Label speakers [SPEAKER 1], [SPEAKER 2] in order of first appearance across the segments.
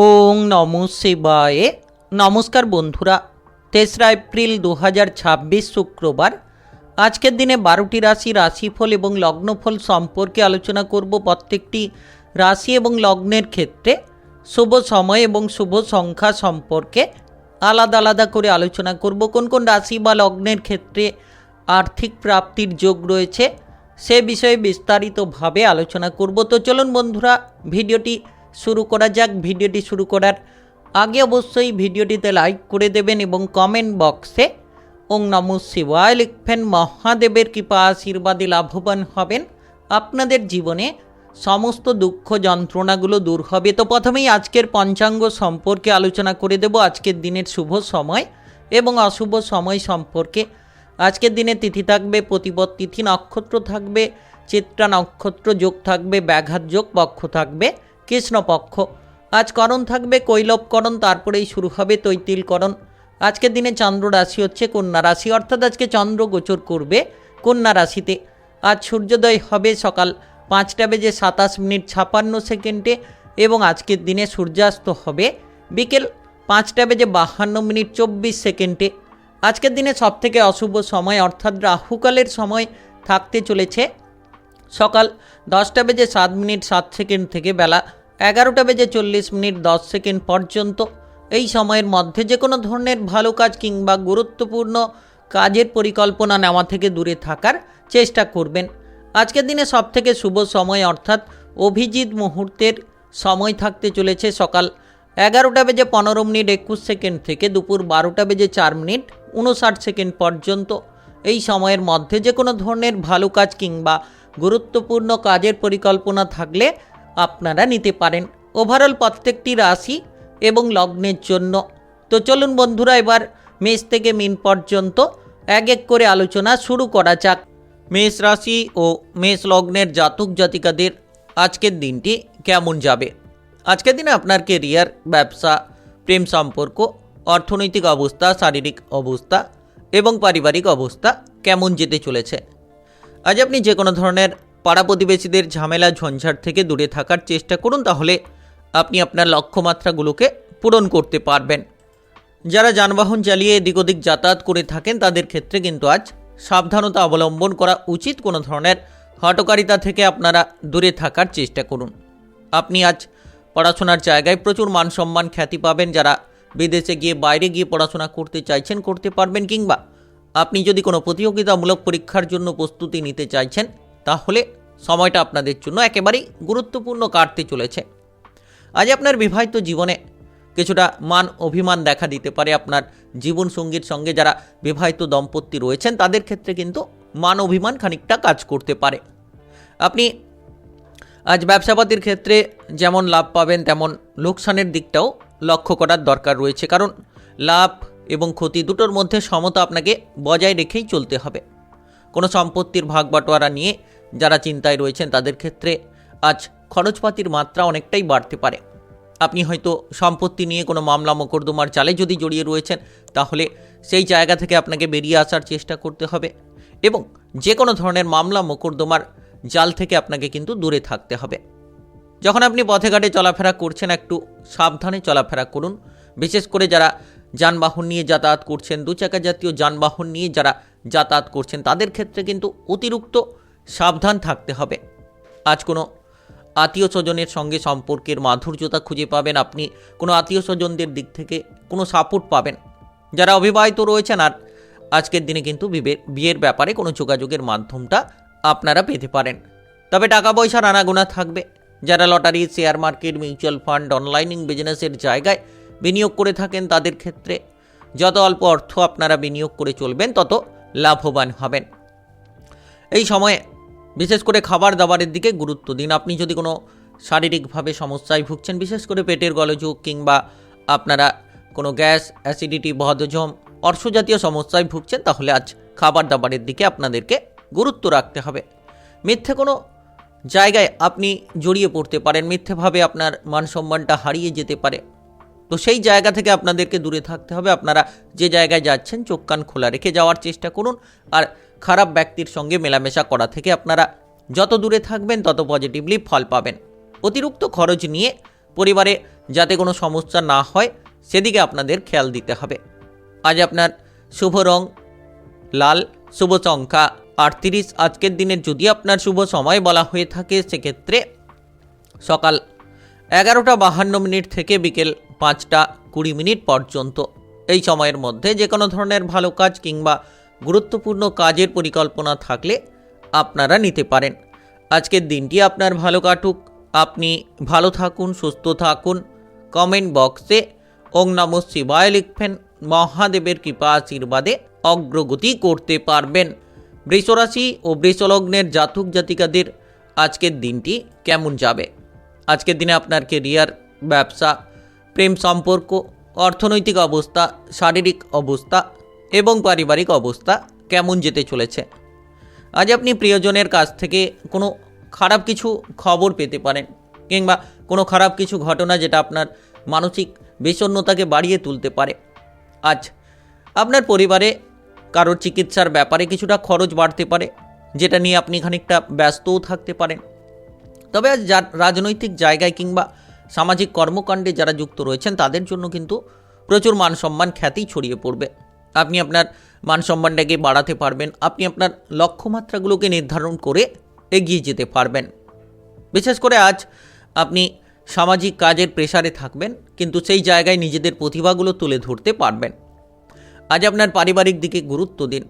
[SPEAKER 1] ওং নমঃ শিবায়। নমস্কার বন্ধুরা, 3রা এপ্রিল 2026 শুক্রবার। আজকের দিনে 12টি রাশিফল এবং লগ্নফল সম্পর্কে আলোচনা করব। প্রত্যেকটি রাশি এবং লগ্নের ক্ষেত্রে শুভ সময় এবং শুভ সংখ্যা সম্পর্কে আলাদা আলাদা করে আলোচনা করব। কোন কোন রাশি বা লগ্নের ক্ষেত্রে আর্থিক প্রাপ্তির যোগ রয়েছে সে বিষয়ে বিস্তারিতভাবে আলোচনা করব। তো চলুন বন্ধুরা, ভিডিওটি শুরু করা যাক। ভিডিওটি শুরু করার আগে অবশ্যই ভিডিওটিতে লাইক করে দেবেন এবং কমেন্ট বক্সে ওং নমঃ শিবায় লিখবেন। মহাদেবের কৃপা আশীর্বাদে লাভবান হবেন, আপনাদের জীবনে সমস্ত দুঃখ যন্ত্রণাগুলো দূর হবে। তো প্রথমেই আজকের পঞ্চাঙ্গ সম্পর্কে আলোচনা করে দেব। আজকের দিনের শুভ সময় এবং অশুভ সময় সম্পর্কে। আজকের দিনে তিথি থাকবে প্রতিপদ তিথি, নক্ষত্র থাকবে চিত্রা নক্ষত্র, যোগ থাকবে ব্যাঘাত যোগ, পক্ষ থাকবে কৃষ্ণপক্ষ। আজ করণ থাকবে কৈলবকরণ, তারপরেই শুরু হবে তৈতিলকরণ। আজকের দিনে চন্দ্র রাশি হচ্ছে কন্যা রাশি, অর্থাৎ আজকে চন্দ্র গোচর করবে কন্যা রাশিতে। আজ সূর্যোদয় হবে সকাল 5:27:56 এবং আজকের দিনে সূর্যাস্ত হবে বিকেল 5:52:24। আজকের দিনে সবথেকে অশুভ সময় অর্থাৎ রাহুকালের সময় থাকতে চলেছে সকাল 10:07:07 থেকে বেলা 11:40:10 পর্যন্ত। এই সময়ের মধ্যে যে কোনো ধরনের ভালো কাজ কিংবা গুরুত্বপূর্ণ কাজের পরিকল্পনা নেওয়া থেকে দূরে থাকার চেষ্টা করবেন। আজকের দিনে সবথেকে শুভ সময় অর্থাৎ অভিজিৎ মুহূর্তের সময় থাকতে চলেছে সকাল 11:15:21 থেকে দুপুর 12:04:59 পর্যন্ত। এই সময়ের মধ্যে যে কোনো ধরনের ভালো কাজ কিংবা গুরুত্বপূর্ণ কাজের পরিকল্পনা থাকলে আপনারা নিতে পারেন। ওভারঅল প্রত্যেকটি রাশি এবং লগ্নের জন্য। তো চলুন বন্ধুরা, এবার মেষ থেকে মীন পর্যন্ত এক এক করে আলোচনা শুরু করা যাক। মেষ রাশি ও মেষ লগ্নের জাতক জাতিকাদের আজকের দিনটি কেমন যাবে? আজকের দিনে আপনার কেরিয়ার, ব্যবসা, প্রেম সম্পর্ক, অর্থনৈতিক অবস্থা, শারীরিক অবস্থা এবং পারিবারিক অবস্থা কেমন যেতে চলেছে? আজ আপনি যে কোনো ধরনের পাড়া প্রতিবেশীদের ঝামেলা ঝঞ্ঝাট থেকে দূরে থাকার চেষ্টা করুন, তাহলে আপনি আপনার লক্ষ্যমাত্রাগুলোকে পূরণ করতে পারবেন। যারা যানবাহন চালিয়ে এদিক ওদিক যাতায়াত করে থাকেন তাদের ক্ষেত্রে কিন্তু আজ সাবধানতা অবলম্বন করা উচিত। কোনো ধরনের হঠকারিতা থেকে আপনারা দূরে থাকার চেষ্টা করুন। আপনি আজ পড়াশোনার জায়গায় প্রচুর মান সম্মান খ্যাতি পাবেন। যারা বিদেশে গিয়ে বাইরে গিয়ে পড়াশোনা করতে চাইছেন করতে পারবেন, কিংবা আপনি যদি কোনো প্রতিযোগিতামূলক পরীক্ষার জন্য প্রস্তুতি নিতে চাইছেন তাহলে সময়টা আপনাদের জন্য একেবারেই গুরুত্বপূর্ণ কাটতে চলেছে। আজ আপনার বিবাহিত জীবনে কিছুটা মান অভিমান দেখা দিতে পারে। আপনার জীবনসঙ্গীর সঙ্গে যারা বিবাহিত দম্পতি রয়েছেন তাদের ক্ষেত্রে কিন্তু মান অভিমান খানিকটা কাজ করতে পারে। আপনি আজ ব্যবসাপাতির ক্ষেত্রে যেমন লাভ পাবেন তেমন লোকসানের দিকটাও লক্ষ্য করার দরকার রয়েছে, কারণ লাভ এবং ক্ষতি দুটোর মধ্যে সমতা আপনাকে বজায় রেখেই চলতে হবে। কোনো সম্পত্তির ভাগ বাটোয়ারা নিয়ে যারা চিন্তায় রয়েছেন তাদের ক্ষেত্রে আজ খরচপাতির মাত্রা অনেকটাই বাড়তে পারে। আপনি হয়তো সম্পত্তি নিয়ে কোনো মামলা মোকদ্দমার জালে যদি জড়িয়ে রয়েছেন তাহলে সেই জায়গা থেকে আপনাকে বেরিয়ে আসার চেষ্টা করতে হবে এবং যে কোনো ধরনের মামলা মোকদ্দমার জাল থেকে আপনাকে কিন্তু দূরে থাকতে হবে। যখন আপনি পথে ঘাটে চলাফেরা করছেন একটু সাবধানে চলাফেরা করুন। বিশেষ করে যারা যানবাহন নিয়ে যাতায়াত করছেন, দু চাকা জাতীয় যানবাহন নিয়ে যারা যাতায়াত করছেন তাদের ক্ষেত্রে কিন্তু অতিরিক্ত সাবধান থাকতে হবে। আজ কোনো আত্মীয় স্বজনের সঙ্গে সম্পর্কের মাধুর্যতা খুঁজে পাবেন। আপনি কোনো আত্মীয় স্বজনদের দিক থেকে কোনো সাপোর্ট পাবেন। যারা অবিবাহিত রয়েছেন আর আজকের দিনে কিন্তু বিয়ের ব্যাপারে কোনো যোগাযোগের মাধ্যমটা আপনারা পেতে পারেন। তবে টাকা পয়সার আনাগোনা থাকবে। যারা lottery, share market, mutual fund, অনলাইনিং বিজনেসের জায়গায় বিনিয়োগ করে থাকেন তাদের ক্ষেত্রে যত অল্প অর্থ আপনারা বিনিয়োগ করে চলবেন তত লাভবান হবেন। এই সময়ে বিশেষ করে খাবার দাবারের দিকে গুরুত্ব দিন। আপনি যদি কোনো শারীরিকভাবে সমস্যায় ভুগছেন, বিশেষ করে পেটের গোলযোগ কিংবা আপনারা কোনো গ্যাস, অ্যাসিডিটি, বদহজম, অর্শজাতীয় সমস্যায় ভুগছেন তাহলে আজ খাবার দাবারের দিকে আপনাদেরকে গুরুত্ব রাখতে হবে। মিথ্যে কোনো জায়গায় আপনি জড়িয়ে পড়তে পারেন, মিথ্যেভাবে আপনার মান সম্মানটা হারিয়ে যেতে পারে। তো সেই জায়গা থেকে আপনাদেরকে দূরে থাকতে হবে। আপনারা যে জায়গায় যাচ্ছেন চোখ কান খোলা রেখে যাওয়ার চেষ্টা করুন। আর খারাপ ব্যক্তির সঙ্গে মেলামেশা করা থেকে আপনারা যত দূরে থাকবেন তত পজিটিভলি ফল পাবেন। অতিরিক্ত খরচ নিয়ে পরিবারে যাতে কোনো সমস্যা না হয় সেদিকে আপনাদের খেয়াল দিতে হবে। আজ আপনার শুভ রং লাল, শুভ সংখ্যা 38। আজকের দিনের যদি আপনার শুভ সময় বলা হয়ে থাকে সেক্ষেত্রে সকাল 11:52 থেকে বিকেল 5:20 পর্যন্ত। এই সময়ের মধ্যে যে কোনো ধরনের ভালো কাজ কিংবা গুরুত্বপূর্ণ কাজের পরিকল্পনা থাকলে আপনারা নিতে পারেন। আজকের দিনটি আপনার ভালো কাটুক, আপনি ভালো থাকুন, সুস্থ থাকুন। কমেন্ট বক্সে ওং নমঃ শিবায় লিখবেন। মহাদেবের কৃপা আশীর্বাদে অগ্রগতি করতে পারবেন। বৃষরাশি ও বৃষলগ্নের জাতক জাতিকাদের আজকের দিনটি কেমন যাবে? আজকের দিনে আপনার কেরিয়ার, ব্যবসা, প্রেম সম্পর্ক, অর্থনৈতিক অবস্থা, শারীরিক অবস্থা এবং পারিবারিক অবস্থা কেমন যেতে চলেছে? আজ আপনি প্রিয়জনের কাছ থেকে কোনো খারাপ কিছু খবর পেতে পারেন কিংবা কোনো খারাপ কিছু ঘটনা যেটা আপনার মানসিক বিষণ্ণতাকে বাড়িয়ে তুলতে পারে। আজ আপনার পরিবারে কারোর চিকিৎসার ব্যাপারে কিছুটা খরচ বাড়তে পারে, যেটা নিয়ে আপনি খানিকটা ব্যস্তও থাকতে পারেন। তবে আজ রাজনৈতিক জায়গায় কিংবা সামাজিক কর্মকাণ্ডে যারা যুক্ত রয়েছেন তাদের জন্য কিন্তু প্রচুর মান সম্মান খ্যাতি ছড়িয়ে পড়বে। আপনি আপনার মান সম্মানটাকে বাড়াতে পারবেন, আপনি আপনার লক্ষ্যমাত্রাগুলোকে নির্ধারণ করে এগিয়ে যেতে পারবেন। বিশেষ করে আজ আপনি সামাজিক কাজের প্রেসারে থাকবেন, কিন্তু সেই জায়গায় নিজেদের প্রতিভাগুলো তুলে ধরতে পারবেন। আজ আপনার পারিবারিক দিকে গুরুত্ব দিন,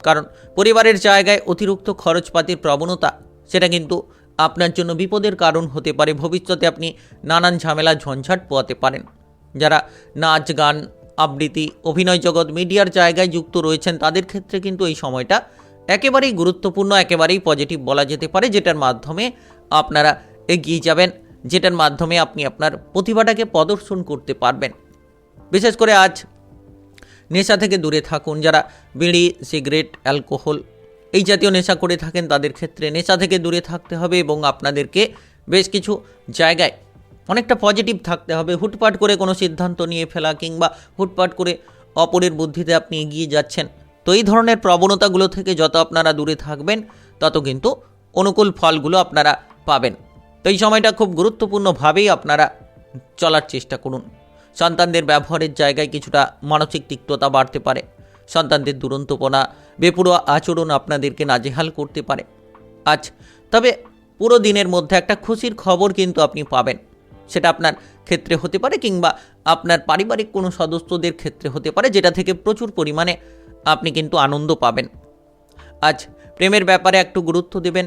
[SPEAKER 1] কারণ পরিবারের জায়গায় অতিরিক্ত খরচপাতির প্রবণতা সেটা কিন্তু আপনার জন্য বিপদের কারণ হতে পারে। ভবিষ্যতে আপনি নানান ঝামেলা ঝঞ্ঝাট পোয়াতে পারেন। যারা নাচ, গান, আবৃত্তি, অভিনয় জগৎ, মিডিয়ার জায়গায় যুক্ত রয়েছেন তাদের ক্ষেত্রে কিন্তু এই সময়টা একেবারেই গুরুত্বপূর্ণ, একেবারেই পজিটিভ বলা যেতে পারে, যেটার মাধ্যমে আপনারা এগিয়ে যাবেন, যেটার মাধ্যমে আপনি আপনার প্রতিভাটাকে প্রদর্শন করতে পারবেন। বিশেষ করে আজ নেশা থেকে দূরে থাকুন। যারা বিড়ি, সিগারেট, অ্যালকোহল এই জাতীয় নেশা করে থাকেন তাদের ক্ষেত্রে নেশা থেকে দূরে থাকতে হবে এবং আপনাদেরকে বেশ কিছু জায়গায় অনেকটা পজিটিভ থাকতে হবে। হুটপাট করে কোনো সিদ্ধান্ত নিয়ে ফেলা কিংবা হুটপাট করে অপরের বুদ্ধিতে আপনি এগিয়ে যাচ্ছেন, তো এই ধরনের প্রবণতাগুলো থেকে যত আপনারা দূরে থাকবেন তত কিন্তু অনুকূল ফলগুলো আপনারা পাবেন। তো এই সময়টা খুব গুরুত্বপূর্ণভাবেই আপনারা চলার চেষ্টা করুন। সন্তানদের ব্যবহারের জায়গায় কিছুটা মানসিক তিক্ততা বাড়তে পারে। সন্তানদের দুরন্তপনা, বেপরোয়া আচরণ আপনাদেরকে নাজেহাল করতে পারে আজ। তবে পুরো দিনের মধ্যে একটা খুশির খবর কিন্তু আপনি পাবেন। সেটা আপনার ক্ষেত্রে হতে পারে কিংবা আপনার পারিবারিক কোনো সদস্যদের ক্ষেত্রে হতে পারে, যেটা থেকে প্রচুর পরিমাণে আপনি কিন্তু আনন্দ পাবেন। আজ প্রেমের ব্যাপারে একটু গুরুত্ব দেবেন,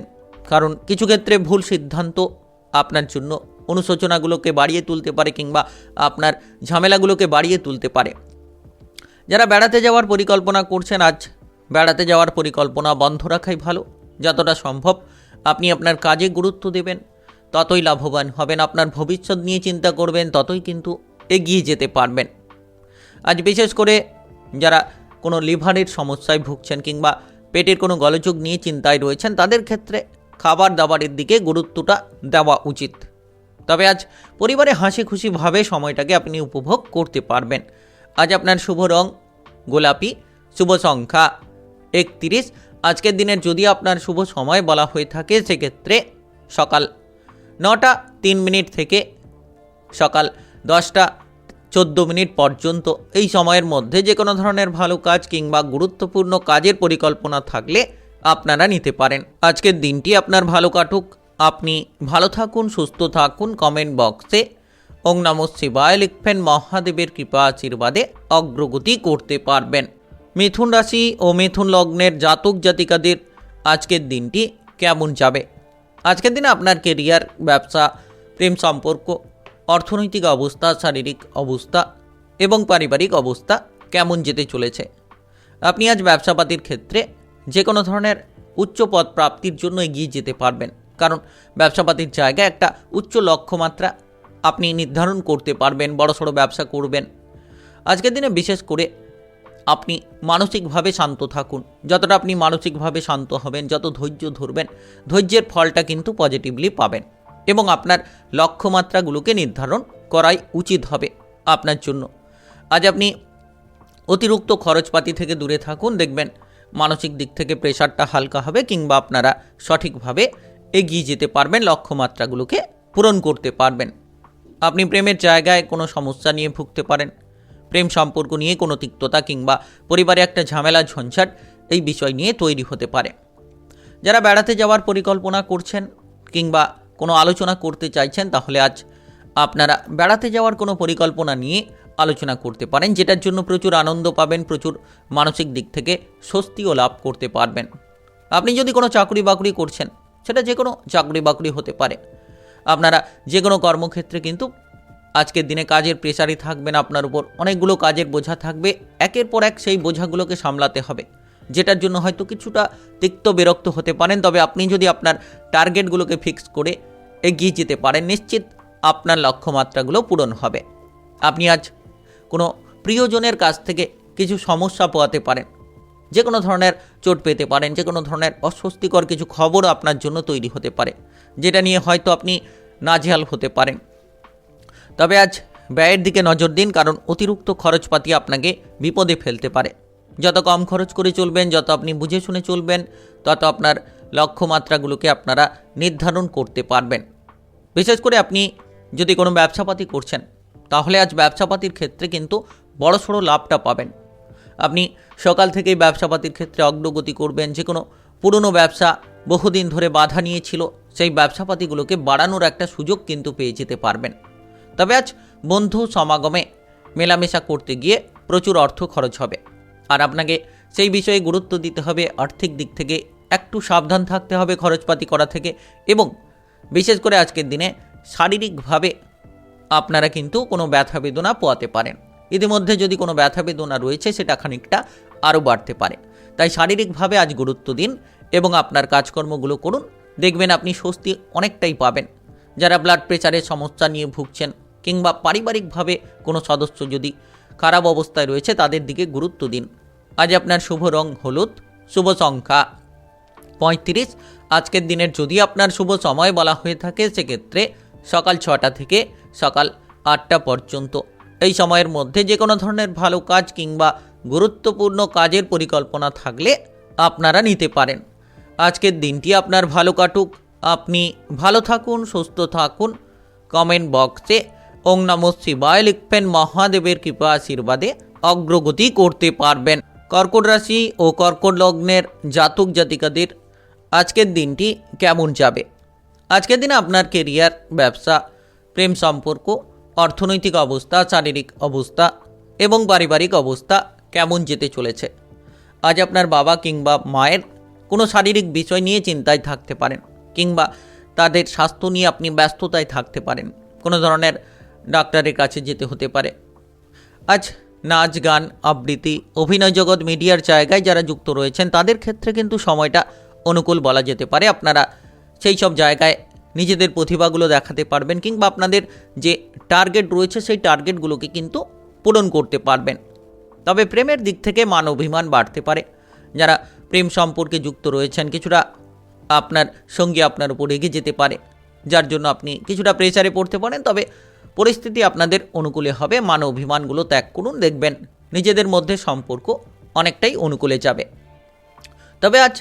[SPEAKER 1] কারণ কিছু ক্ষেত্রে ভুল সিদ্ধান্ত আপনার জন্য অনুশোচনাগুলোকে বাড়িয়ে তুলতে পারে কিংবা আপনার ঝামেলাগুলোকে বাড়িয়ে তুলতে পারে। যারা বেড়াতে যাওয়ার পরিকল্পনা করছেন, আজ বেড়াতে যাওয়ার পরিকল্পনা বন্ধ রাখাই ভালো। যতটা সম্ভব আপনি আপনার কাজে গুরুত্ব দেবেন, ততই লাভবান হবেন। আপনার ভবিষ্যৎ নিয়ে চিন্তা করবেন, ততই কিন্তু এগিয়ে যেতে পারবেন। আজ বিশেষ করে যারা কোনো লিভারের সমস্যায় ভুগছেন কিংবা পেটের কোনো গোলযোগ নিয়ে চিন্তায় রয়েছেন তাদের ক্ষেত্রে খাবার দাবারের দিকে গুরুত্বটা দেওয়া উচিত। তবে আজ পরিবারে হাসি খুশিভাবে সময়টাকে আপনি উপভোগ করতে পারবেন। আজ আপনার শুভ রং গোলাপি, শুভ সংখ্যা 31। আজকের দিনের যদি আপনার শুভ সময় বলা হয়ে থাকে সেক্ষেত্রে সকাল 9:03 থেকে সকাল 10:14 পর্যন্ত। এই সময়ের মধ্যে যে কোনো ধরনের ভালো কাজ কিংবা গুরুত্বপূর্ণ কাজের পরিকল্পনা থাকলে আপনারা নিতে পারেন। আজকের দিনটি আপনার ভালো কাটুক, আপনি ভালো থাকুন, সুস্থ থাকুন। কমেন্ট বক্সে ওং নমঃ শিবায় লিখবেন। মহাদেবের কৃপা আশীর্বাদে অগ্রগতি করতে পারবেন। মিথুন রাশি ও মিথুন লগ্নের জাতক জাতিকাদের আজকের দিনটি কেমন যাবে? আজকের দিনে আপনার কেরিয়ার, ব্যবসা, প্রেম সম্পর্ক, অর্থনৈতিক অবস্থা, শারীরিক অবস্থা এবং পারিবারিক অবস্থা কেমন যেতে চলেছে? আপনি আজ ব্যবসাপাতির ক্ষেত্রে যে কোনো ধরনের উচ্চ পদ প্রাপ্তির জন্য এগিয়ে যেতে পারবেন, কারণ ব্যবসাপাতির জায়গায় একটা উচ্চ লক্ষ্যমাত্রা আপনি নির্ধারণ করতে পারবেন। বড়সড় ব্যবসা করবেন। আজকের দিনে বিশেষ করে আপনি মানসিকভাবে শান্ত থাকুন। যতটা আপনি মানসিকভাবে শান্ত হবেন, যত ধৈর্য ধরবেন, ধৈর্যের ফলটা কিন্তু পজিটিভলি পাবেন এবং আপনার লক্ষ্যমাত্রাগুলোকে নির্ধারণ করাই উচিত হবে আপনার জন্য। আজ আপনি অতিরিক্ত খরচপাতি থেকে দূরে থাকুন, দেখবেন মানসিক দিক থেকে প্রেশারটা হালকা হবে কিংবা আপনারা সঠিকভাবে এগিয়ে যেতে পারবেন, লক্ষ্যমাত্রাগুলোকে পূরণ করতে পারবেন। আপনি প্রেমের জায়গায় কোনো সমস্যা নিয়ে ভুগতে পারেন। প্রেম সম্পর্ক নিয়ে কোনো তিক্ততা কিংবা পরিবারে একটা ঝামেলা ঝঞ্ঝাট এই বিষয় নিয়ে তৈরি হতে পারে। যারা বেড়াতে যাওয়ার পরিকল্পনা করছেন কিংবা কোনো আলোচনা করতে চাইছেন, তাহলে আজ আপনারা বেড়াতে যাওয়ার কোনো পরিকল্পনা নিয়ে আলোচনা করতে পারেন, যেটার জন্য প্রচুর আনন্দ পাবেন, প্রচুর মানসিক দিক থেকে স্বস্তিও লাভ করতে পারবেন। আপনি যদি কোনো চাকরি বাকরি করছেন, সেটা যে কোনো চাকরি বাকরি হতে পারে, আপনারা যে কোনো কর্মক্ষেত্রে কিন্তু আজকের দিনে কাজের প্রেসারই থাকবেন, আপনার উপর অনেকগুলো কাজের বোঝা থাকবে, একের পর এক সেই বোঝাগুলোকে সামলাতে হবে, যেটার জন্য হয়তো কিছুটা তিক্ত বিরক্ত হতে পারেন। তবে আপনি যদি আপনার টার্গেটগুলোকে ফিক্স করে এগিয়ে যেতে পারেন, নিশ্চিত আপনার লক্ষ্যমাত্রাগুলো পূরণ হবে। আপনি আজ কোনো প্রিয়জনের কাছ থেকে কিছু সমস্যা পোয়াতে পারেন, যে কোনো ধরনের চোট পেতে পারেন, যে কোনো ধরনের অস্বস্তিকর কিছু খবর আপনার জন্য তৈরি হতে পারে, যেটা নিয়ে হয়তো আপনি নাজেহাল হতে পারেন। তবে আজ ব্যয়ের দিকে নজর দিন, কারণ অতিরিক্ত খরচপাতি আপনাকে বিপদে ফেলতে পারে। যত কম খরচ করে চলবেন, যত আপনি বুঝে শুনে চলবেন, তত আপনার লক্ষ্যমাত্রাগুলোকে আপনারা নির্ধারণ করতে পারবেন। বিশেষ করে আপনি যদি কোনো ব্যবসাপাতি করছেন, তাহলে আজ ব্যবসাপাতির ক্ষেত্রে কিন্তু বড়সড় লাভটা পাবেন। আপনি সকাল থেকেই ব্যবসাপাতির ক্ষেত্রে অগ্রগতি করবেন। যে কোনো পুরনো ব্যবসা বহুদিন ধরে বাধা নিয়েছিল, সেই ব্যবসাপাতিগুলোকে বাড়ানোর একটা সুযোগ কিন্তু পেয়ে যেতে পারবেন। তবে আজ বন্ধু সমাগমে মেলামেশা করতে গিয়ে প্রচুর অর্থ খরচ হবে, আর আপনাকে সেই বিষয়ে গুরুত্ব দিতে হবে। আর্থিক দিক থেকে একটু সাবধান থাকতে হবে খরচপাতি করা থেকে, এবং বিশেষ করে আজকের দিনে শারীরিকভাবে আপনারা কিন্তু কোনো ব্যথা বেদনা পোয়াতে পারেন। ইতিমধ্যে যদি কোনো ব্যথা বেদনা রয়েছে, সেটা খানিকটা আরও বাড়তে পারে। তাই শারীরিকভাবে আজ গুরুত্ব দিন এবং আপনার কাজকর্মগুলো করুন, দেখবেন আপনি স্বস্তি অনেকটাই পাবেন। যারা ব্লাড প্রেশারের সমস্যা নিয়ে ভুগছেন কিংবা পারিবারিকভাবে কোনো সদস্য যদি খারাপ অবস্থায় রয়েছে, তাদের দিকে গুরুত্ব দিন। আজ আপনার শুভ রং হলুদ, শুভ সংখ্যা 35। আজকের দিনের যদি আপনার শুভ সময় বলা হয়ে থাকে, সেক্ষেত্রে সকাল 6টা থেকে সকাল 8টা পর্যন্ত। এই সময়ের মধ্যে যে কোনো ধরনের ভালো কাজ কিংবা গুরুত্বপূর্ণ কাজের পরিকল্পনা থাকলে আপনারা নিতে পারেন। আজকের দিনটি আপনার ভালো কাটুক, আপনি ভালো থাকুন, সুস্থ থাকুন। কমেন্ট বক্সে ওং নমঃ শিবায় লিখবেন, মহাদেবের কৃপা আশীর্বাদে অগ্রগতি করতে পারবেন। কর্কট রাশি ও কর্কট লগ্নের জাতক জাতিকাদের আজকের দিনটি কেমন যাবে? আজকের দিনে আপনার কেরিয়ার, ব্যবসা, প্রেম সম্পর্ক, অর্থনৈতিক অবস্থা, শারীরিক অবস্থা এবং পারিবারিক অবস্থা কেমন যেতে চলেছে? আজ আপনার বাবা কিংবা মায়ের কোনো শারীরিক বিষয় নিয়ে চিন্তায় থাকতে পারেন, কিংবা তাদের স্বাস্থ্য নিয়ে আপনি ব্যস্ততায় থাকতে পারেন। কোনো ধরনের ডাক্তারের কাছে যেতে হতে পারে। আজ নাচ, গান, আবৃত্তি, অভিনয় জগৎ, মিডিয়ার জায়গায় যারা যুক্ত রয়েছেন, তাদের ক্ষেত্রে কিন্তু সময়টা অনুকূল বলা যেতে পারে। আপনারা সেই সব জায়গায় নিজেদের প্রতিভাগুলো দেখাতে পারবেন, কিংবা আপনাদের যে টার্গেট রয়েছে সেই টার্গেটগুলোকে কিন্তু পূরণ করতে পারবেন। তবে প্রেমের দিক থেকে মান অভিমান বাড়তে পারে। যারা প্রেম সম্পর্কে যুক্ত রয়েছেন, কিছুটা আপনার সঙ্গী আপনার উপর রেগে যেতে পারে, যার জন্য আপনি কিছুটা প্রেসারে পড়তে পারেন। তবে পরিস্থিতি আপনাদের অনুকূলে হবে। মান অভিমানগুলো ত্যাগ করুন, দেখবেন নিজেদের মধ্যে সম্পর্ক অনেকটাই অনুকূলে যাবে। তবে আজ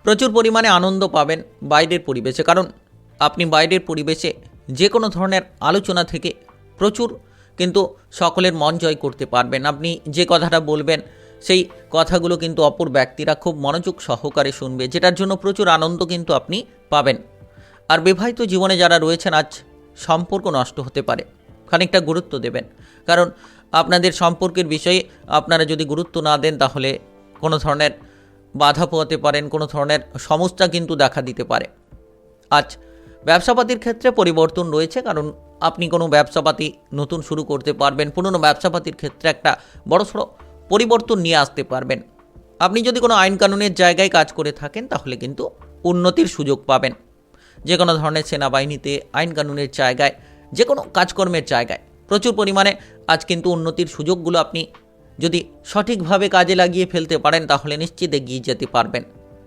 [SPEAKER 1] প্রচুর পরিমাণে আনন্দ পাবেন বাইরের পরিবেশে, কারণ আপনি বাইরের পরিবেশে যে কোনো ধরনের আলোচনা থেকে প্রচুর কিন্তু সকলের মন জয় করতে পারবেন। আপনি যে কথাটা বলবেন, সেই কথাগুলো কিন্তু অপর ব্যক্তিরা খুব মনোযোগ সহকারে শুনবে, যেটার জন্য প্রচুর আনন্দ কিন্তু আপনি পাবেন। আর বিবাহিত জীবনে যারা রয়েছেন, আজ সম্পর্ক নষ্ট হতে পারে, খানিকটা গুরুত্ব দেবেন। কারণ আপনাদের সম্পর্কের বিষয়ে আপনারা যদি গুরুত্ব না দেন, তাহলে কোনো ধরনের বাধা পোহাতে পারেন, কোনো ধরনের সমস্যা কিন্তু দেখা দিতে পারে। আজ ব্যবসাপাতির ক্ষেত্রে পরিবর্তন রয়েছে, কারণ আপনি কোনো ব্যবসাপাতি নতুন শুরু করতে পারবেন। পুরনো ব্যবসাপাতির ক্ষেত্রে একটা বড়সড় পরিবর্তন নিয়ে আসতে পারবেন। আপনি যদি কোনো আইন কানুনের জায়গায় কাজ করে থাকেন, তাহলে কিন্তু উন্নতির সুযোগ পাবেন। যে কোনো ধরনের সেনাবাহিনীতে, আইন কানুনের জায়গায়, যে কোনো কাজকর্মের জায়গায় প্রচুর পরিমাণে আজ কিন্তু উন্নতির সুযোগগুলো আপনি যদি সঠিকভাবে কাজে লাগিয়ে ফেলতে পারেন, তাহলে নিশ্চিত এগিয়ে যেতে পারবেন।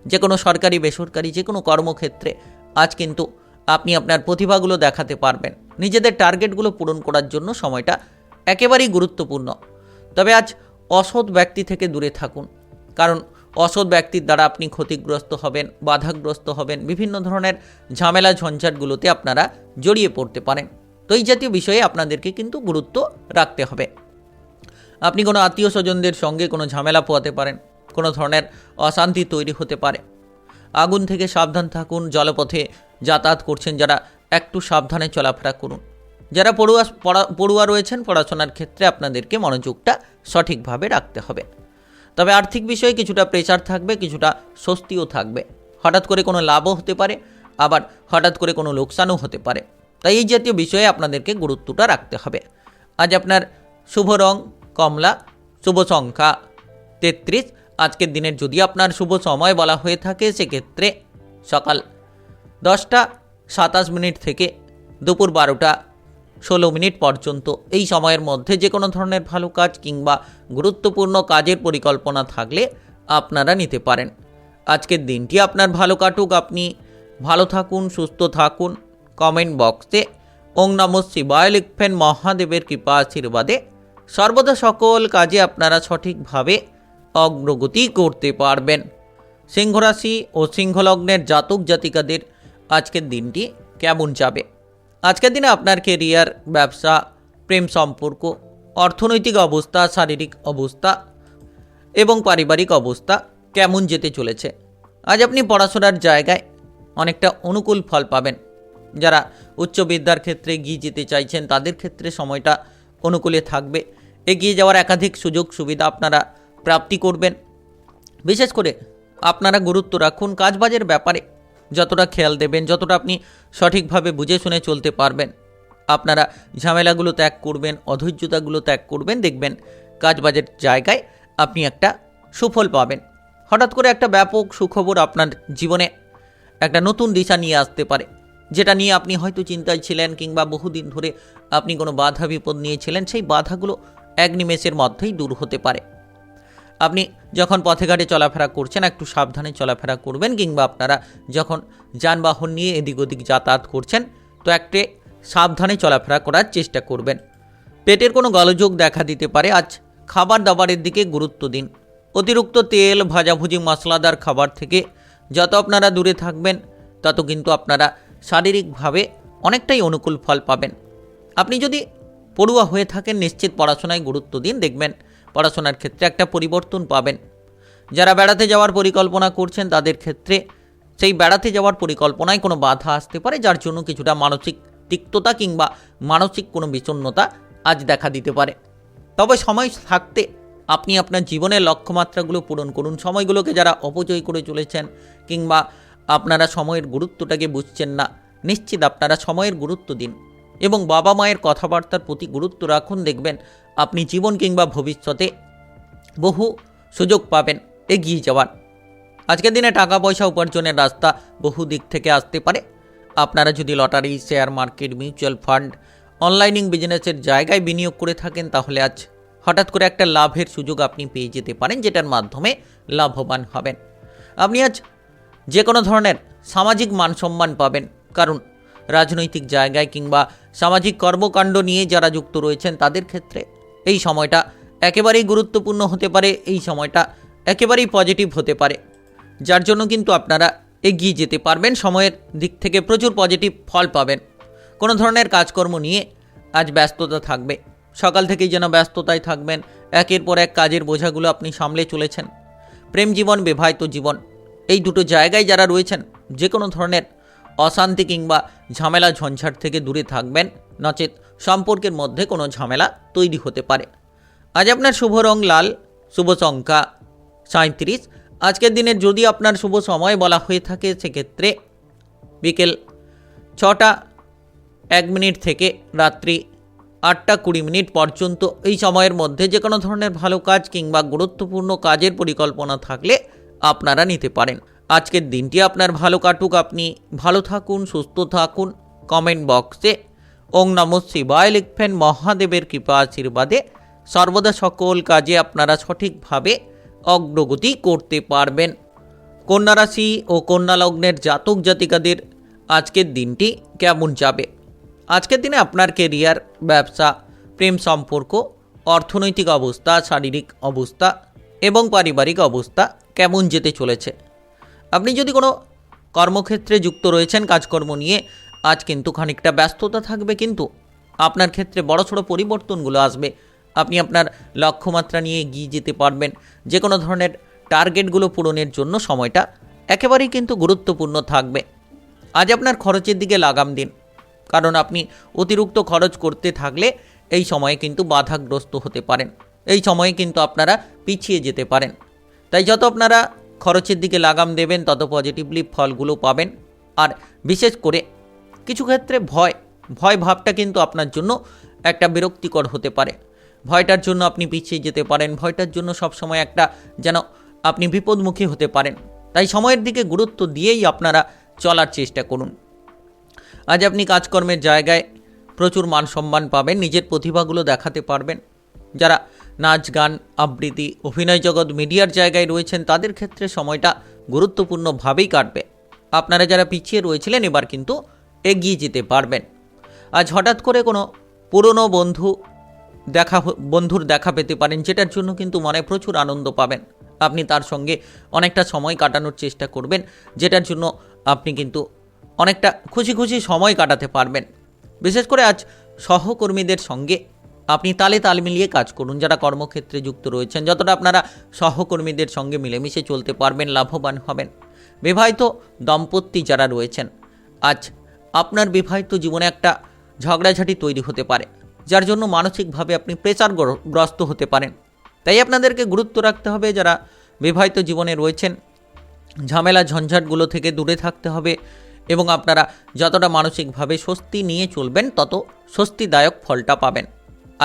[SPEAKER 1] যে কোনো সরকারি, বেসরকারি, যে কোনো কর্মক্ষেত্রে আজ কিন্তু আপনি আপনার প্রতিভাগুলো দেখাতে পারবেন। নিজেদের টার্গেটগুলো পূরণ করার জন্য সময়টা একেবারেই গুরুত্বপূর্ণ। তবে আজ অসৎ ব্যক্তি থেকে দূরে থাকুন, কারণ অসৎ ব্যক্তির দ্বারা আপনি ক্ষতিগ্রস্ত হবেন, বাধাগ্রস্ত হবেন, বিভিন্ন ধরনের ঝামেলা ঝঞ্ঝাটগুলোতে আপনারা জড়িয়ে পড়তে পারেন। তো এই জাতীয় বিষয়ে আপনাদেরকে কিন্তু গুরুত্ব রাখতে হবে। আপনি কোনো আত্মীয় স্বজনদের সঙ্গে কোনো ঝামেলা পোয়াতে পারেন, কোনো ধরনের অশান্তি তৈরি হতে পারে। আগুন থেকে সাবধান থাকুন। জলপথে যাতায়াত করছেন যারা, একটু সাবধানে চলাফেরা করুন। যারা পড়ুয়া রয়েছেন, পড়াশোনার ক্ষেত্রে আপনাদেরকে মনোযোগটা সঠিকভাবে রাখতে হবে। তবে আর্থিক বিষয়ে কিছুটা প্রেসার থাকবে, কিছুটা স্বস্তিও থাকবে। হঠাৎ করে কোনো লাভও হতে পারে, আবার হঠাৎ করে কোনো লোকসানও হতে পারে। তাই এই জাতীয় বিষয়ে আপনাদেরকে গুরুত্বটা রাখতে হবে। আজ আপনার শুভ রং কমলা, শুভ সংখ্যা 33। আজকের দিনের যদি আপনার শুভ সময় বলা হয়ে থাকে সেক্ষেত্রে সকাল 10টা 27 মিনিট থেকে দুপুর 12টা 16 মিনিট পর্যন্ত। এই সময়ের মধ্যে যে কোনো ধরনের ভালো কাজ কিংবা গুরুত্বপূর্ণ কাজের পরিকল্পনা থাকলে আপনারা নিতে পারেন। আজকের দিনটি আপনার ভালো কাটুক, আপনি ভালো থাকুন, সুস্থ থাকুন। কমেন্ট বক্সে ওং নমঃ শিবায় লিখবেন। মহাদেবের কৃপা আশীর্বাদে সর্বদা সকল কাজে আপনারা সঠিকভাবে অগ্রগতি করতে পারবেন। সিংহ রাশি ও সিংহলগ্নের জাতক জাতিকাদের আজকের দিনটি কেমন যাবে? আজকের দিনে আপনার কেরিয়ার, ব্যবসা, প্রেম সম্পর্ক, অর্থনৈতিক অবস্থা, শারীরিক অবস্থা এবং পারিবারিক অবস্থা কেমন যেতে চলেছে? আজ আপনি পড়াশোনার জায়গায় অনেকটা অনুকূল ফল পাবেন। যারা উচ্চ বিদ্যার ক্ষেত্রে এগিয়ে যেতে চাইছেন তাদের ক্ষেত্রে সময়টা অনুকূলে থাকবে। এগিয়ে যাওয়ার একাধিক সুযোগ সুবিধা আপনারা প্রাপ্তি করবেন। বিশেষ করে আপনারা গুরুত্ব রাখুন কাজবাজের ব্যাপারে। যতটা খেয়াল দেবেন, যতটা আপনি সঠিকভাবে বুঝে শুনে চলতে পারবেন, আপনারা ঝামেলাগুলো ত্যাগ করবেন, অধৈর্যতাগুলো ত্যাগ করবেন, দেখবেন কাজবাজের জায়গায় আপনি একটা সুফল পাবেন। হঠাৎ করে একটা ব্যাপক সুখবর আপনার জীবনে একটা নতুন দিশা নিয়ে আসতে পারে, যেটা নিয়ে আপনি হয়তো চিন্তায় ছিলেন কিংবা বহুদিন ধরে আপনি কোনো বাধা বিপদ নিয়েছিলেন। সেই বাধাগুলো এক নিমেষের মধ্যেই দূর হতে পারে। আপনি যখন পথে ঘাটে চলাফেরা করছেন একটু সাবধানে চলাফেরা করবেন, কিংবা আপনারা যখন যানবাহন নিয়ে এদিক ওদিক যাতায়াত করছেন তো একটু সাবধানে চলাফেরা করার চেষ্টা করবেন। পেটের কোনো গোলযোগ দেখা দিতে পারে। আজ খাবার দাবারের দিকে গুরুত্ব দিন। অতিরিক্ত তেল, ভাজাভুজি, মশলাদার খাবার থেকে যত আপনারা দূরে থাকবেন তত কিন্তু আপনারা শারীরিকভাবে অনেকটাই অনুকূল ফল পাবেন। আপনি যদি পড়ুয়া হয়ে থাকেন নিশ্চিত পড়াশোনায় গুরুত্ব দিন, দেখবেন পড়াশোনার ক্ষেত্রে একটা পরিবর্তন পাবেন। যারা বেড়াতে যাওয়ার পরিকল্পনা করছেন তাদের ক্ষেত্রে সেই বেড়াতে যাওয়ার পরিকল্পনায় কোনো বাধা আসতে পারে, যার জন্য কিছুটা মানসিক তিক্ততা কিংবা মানসিক কোনো বিষণ্ণতা আজ দেখা দিতে পারে। তবে সময় থাকতে আপনি আপনার জীবনের লক্ষ্যমাত্রাগুলো পূরণ করুন। সময়গুলোকে যারা অপচয় করে চলেছেন কিংবা আপনারা সময়ের গুরুত্বটাকে বুঝছেন না, নিশ্চিত আপনারা সময়ের গুরুত্ব দিন এবং বাবা মায়ের কথাবার্তার প্রতি গুরুত্ব রাখুন। দেখবেন আপনি জীবন কিংবা ভবিষ্যতে বহু সুযোগ পাবেন এগিয়ে যাওয়ার। আজকের দিনে টাকা পয়সা উপার্জনের রাস্তা বহু দিক থেকে আসতে পারে। আপনারা যদি lottery, share market, mutual fund, অনলাইনিং বিজনেসের জায়গায় বিনিয়োগ করে থাকেন তাহলে আজ হঠাৎ করে একটা লাভের সুযোগ আপনি পেয়ে যেতে পারেন, যেটার মাধ্যমে লাভবান হবেন। আপনি আজ যে কোনো ধরনের সামাজিক মান সম্মান পাবেন, কারণ রাজনৈতিক জায়গায় কিংবা সামাজিক কর্মকাণ্ড নিয়ে যারা যুক্ত রয়েছেন তাদের ক্ষেত্রে এই সময়টা একেবারেই গুরুত্বপূর্ণ হতে পারে। এই সময়টা একেবারেই পজিটিভ হতে পারে, যার জন্য কিন্তু আপনারা এগিয়ে যেতে পারবেন। সময়ের দিক থেকে প্রচুর পজিটিভ ফল পাবেন। কোনো ধরনের কাজকর্ম নিয়ে আজ ব্যস্ততা থাকবে। সকাল থেকেই যেন ব্যস্ততায় থাকবেন। একের পর এক কাজের বোঝাগুলো আপনি সামলে চলেছেন। প্রেম জীবন, বিবাহিত জীবন, এই দুটো জায়গায় যারা রয়েছেন যে কোনো ধরনের অশান্তি কিংবা ঝামেলা ঝঞ্ঝাট থেকে দূরে থাকবেন, নচেত সম্পর্কের মধ্যে কোনো ঝামেলা তৈরি হতে পারে। আজ আপনার শুভ রং লাল, শুভ সংখ্যা 37। আজকের দিনের যদি আপনার শুভ সময় বলা হয়ে থাকে সেক্ষেত্রে বিকেল 6টা 1 মিনিট থেকে রাত্রি 8টা 20 মিনিট পর্যন্ত। এই সময়ের মধ্যে যে কোনো ধরনের ভালো কাজ কিংবা গুরুত্বপূর্ণ কাজের পরিকল্পনা থাকলে আপনারা নিতে পারেন। আজকের দিনটি আপনার ভালো কাটুক, আপনি ভালো থাকুন, সুস্থ থাকুন। কমেন্ট বক্সে ওং নমঃ শিবায় লিখবেন। মহাদেবের কৃপা আশীর্বাদে সর্বদা সকল কাজে আপনারা সঠিকভাবে অগ্রগতি করতে পারবেন। কন্যা রাশি ও কন্যা লগ্নের জাতক জাতিকাদের আজকের দিনটি কেমন যাবে? আজকের দিনে আপনার কেরিয়ার, ব্যবসা, প্রেম সম্পর্ক, অর্থনৈতিক অবস্থা, শারীরিক অবস্থা এবং পারিবারিক অবস্থা কেমন যেতে চলেছে? আপনি যদি কোনো কর্মক্ষেত্রে যুক্ত রয়েছেন কাজকর্ম নিয়ে, আজ কিন্তু খানিকটা ব্যস্ততা থাকবে, কিন্তু আপনার ক্ষেত্রে বড়সড় পরিবর্তনগুলো আসবে। আপনি আপনার লক্ষ্যমাত্রা নিয়ে এগিয়ে যেতে পারবেন। যে কোনো ধরনের টার্গেটগুলো পূরণের জন্য সময়টা একেবারেই কিন্তু গুরুত্বপূর্ণ থাকবে। আজ আপনার খরচের দিকে লাগাম দিন, কারণ আপনি অতিরিক্ত খরচ করতে থাকলে এই সময়ে কিন্তু বাধাগ্রস্ত হতে পারেন। এই সময়ে কিন্তু আপনারা পিছিয়ে যেতে পারেন। তাই যত আপনারা খরচের দিকে লাগাম দেবেন তত পজিটিভলি ফলগুলো পাবেন। আর বিশেষ করে কিছু ক্ষেত্রে ভয় ভাবটা কিন্তু আপনার জন্য একটা বিরক্তিকর হতে পারে। ভয়টার জন্য আপনি পিছিয়ে যেতে পারেন। ভয়টার জন্য সবসময় একটা যেন আপনি বিপদমুখী হতে পারেন। তাই সময়ের দিকে গুরুত্ব দিয়েই আপনারা চলার চেষ্টা করুন। আজ আপনি কাজকর্মের জায়গায় প্রচুর মান সম্মান পাবেন। নিজের প্রতিভাগুলো দেখাতে পারবেন। যারা নাচ গান আবৃত্তি অভিনয় জগৎ মিডিয়ার জায়গায় রয়েছেন তাদের ক্ষেত্রে সময়টা গুরুত্বপূর্ণভাবেই কাটবে। আপনারা যারা পিছিয়ে রয়েছিলেন এবার কিন্তু এগিয়ে যেতে পারবেন। আজ হঠাৎ করে কোনো পুরনো বন্ধুর দেখা পেতে পারেন, যেটার জন্য কিন্তু মনে প্রচুর আনন্দ পাবেন। আপনি তার সঙ্গে অনেকটা সময় কাটানোর চেষ্টা করবেন, যেটার জন্য আপনি কিন্তু অনেকটা খুশি সময় কাটাতে পারবেন। বিশেষ করে আজ সহকর্মীদের সঙ্গে আপনি তালে তাল মিলিয়ে কাজ করুন। যারা কর্মক্ষেত্রে যুক্ত রয়েছেন যতটা আপনারা সহকর্মীদের সঙ্গে মিলেমিশে চলতে পারবেন লাভবান হবেন। বিবাহিত দম্পতি যারা রয়েছেন আজ আপনার বিবাহিত জীবনে একটা ঝগড়াঝাটি তৈরি হতে পারে, যার জন্য মানসিকভাবে আপনি প্রেসারগ্রস্ত হতে পারেন। তাই আপনাদেরকে গুরুত্ব রাখতে হবে। যারা বিবাহিত জীবনে রয়েছেন ঝামেলা ঝঞ্ঝাটগুলো থেকে দূরে থাকতে হবে এবং আপনারা যতটা মানসিকভাবে স্বস্তি নিয়ে চলবেন তত স্বস্তিদায়ক ফলটা পাবেন।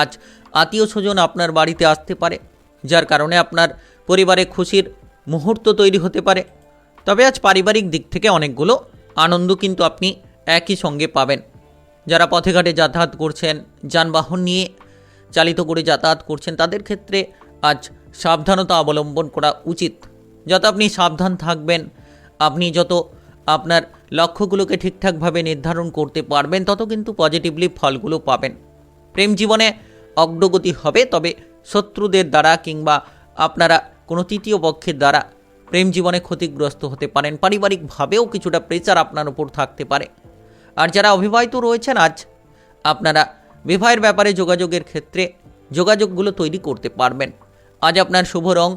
[SPEAKER 1] আজ আত্মীয় স্বজন আপনার বাড়িতে আসতে পারে, যার কারণে আপনার পরিবারে খুশির মুহূর্ত তৈরি হতে পারে। তবে আজ পারিবারিক দিক থেকে অনেকগুলো আনন্দ কিন্তু আপনি একই সঙ্গে পাবেন। যারা পথে ঘাটে যাতায়াত করছেন, যানবাহন নিয়ে চালিত করে যাতায়াত করছেন, তাদের ক্ষেত্রে আজ সাবধানতা অবলম্বন করা উচিত। যত আপনি সাবধান থাকবেন, আপনি যত আপনার লক্ষ্যগুলোকে ঠিকঠাকভাবে নির্ধারণ করতে পারবেন, তত কিন্তু পজিটিভলি ফলগুলো পাবেন। প্রেম জীবনে অগ্রগতি হবে, তবে শত্রুদের দ্বারা কিংবা আপনারা কোনো তৃতীয় পক্ষের দ্বারা প্রেম জীবনে ক্ষতিগ্রস্ত হতে পারেন। পারিবারিকভাবেও কিছুটা প্রেসার আপনার উপর থাকতে পারে। আর যারা অবিবাহিত রয়েছেন আজ আপনারা বিবাহের ব্যাপারে যোগাযোগের ক্ষেত্রে যোগাযোগগুলো তৈরি করতে পারবেন। আজ আপনার শুভ রং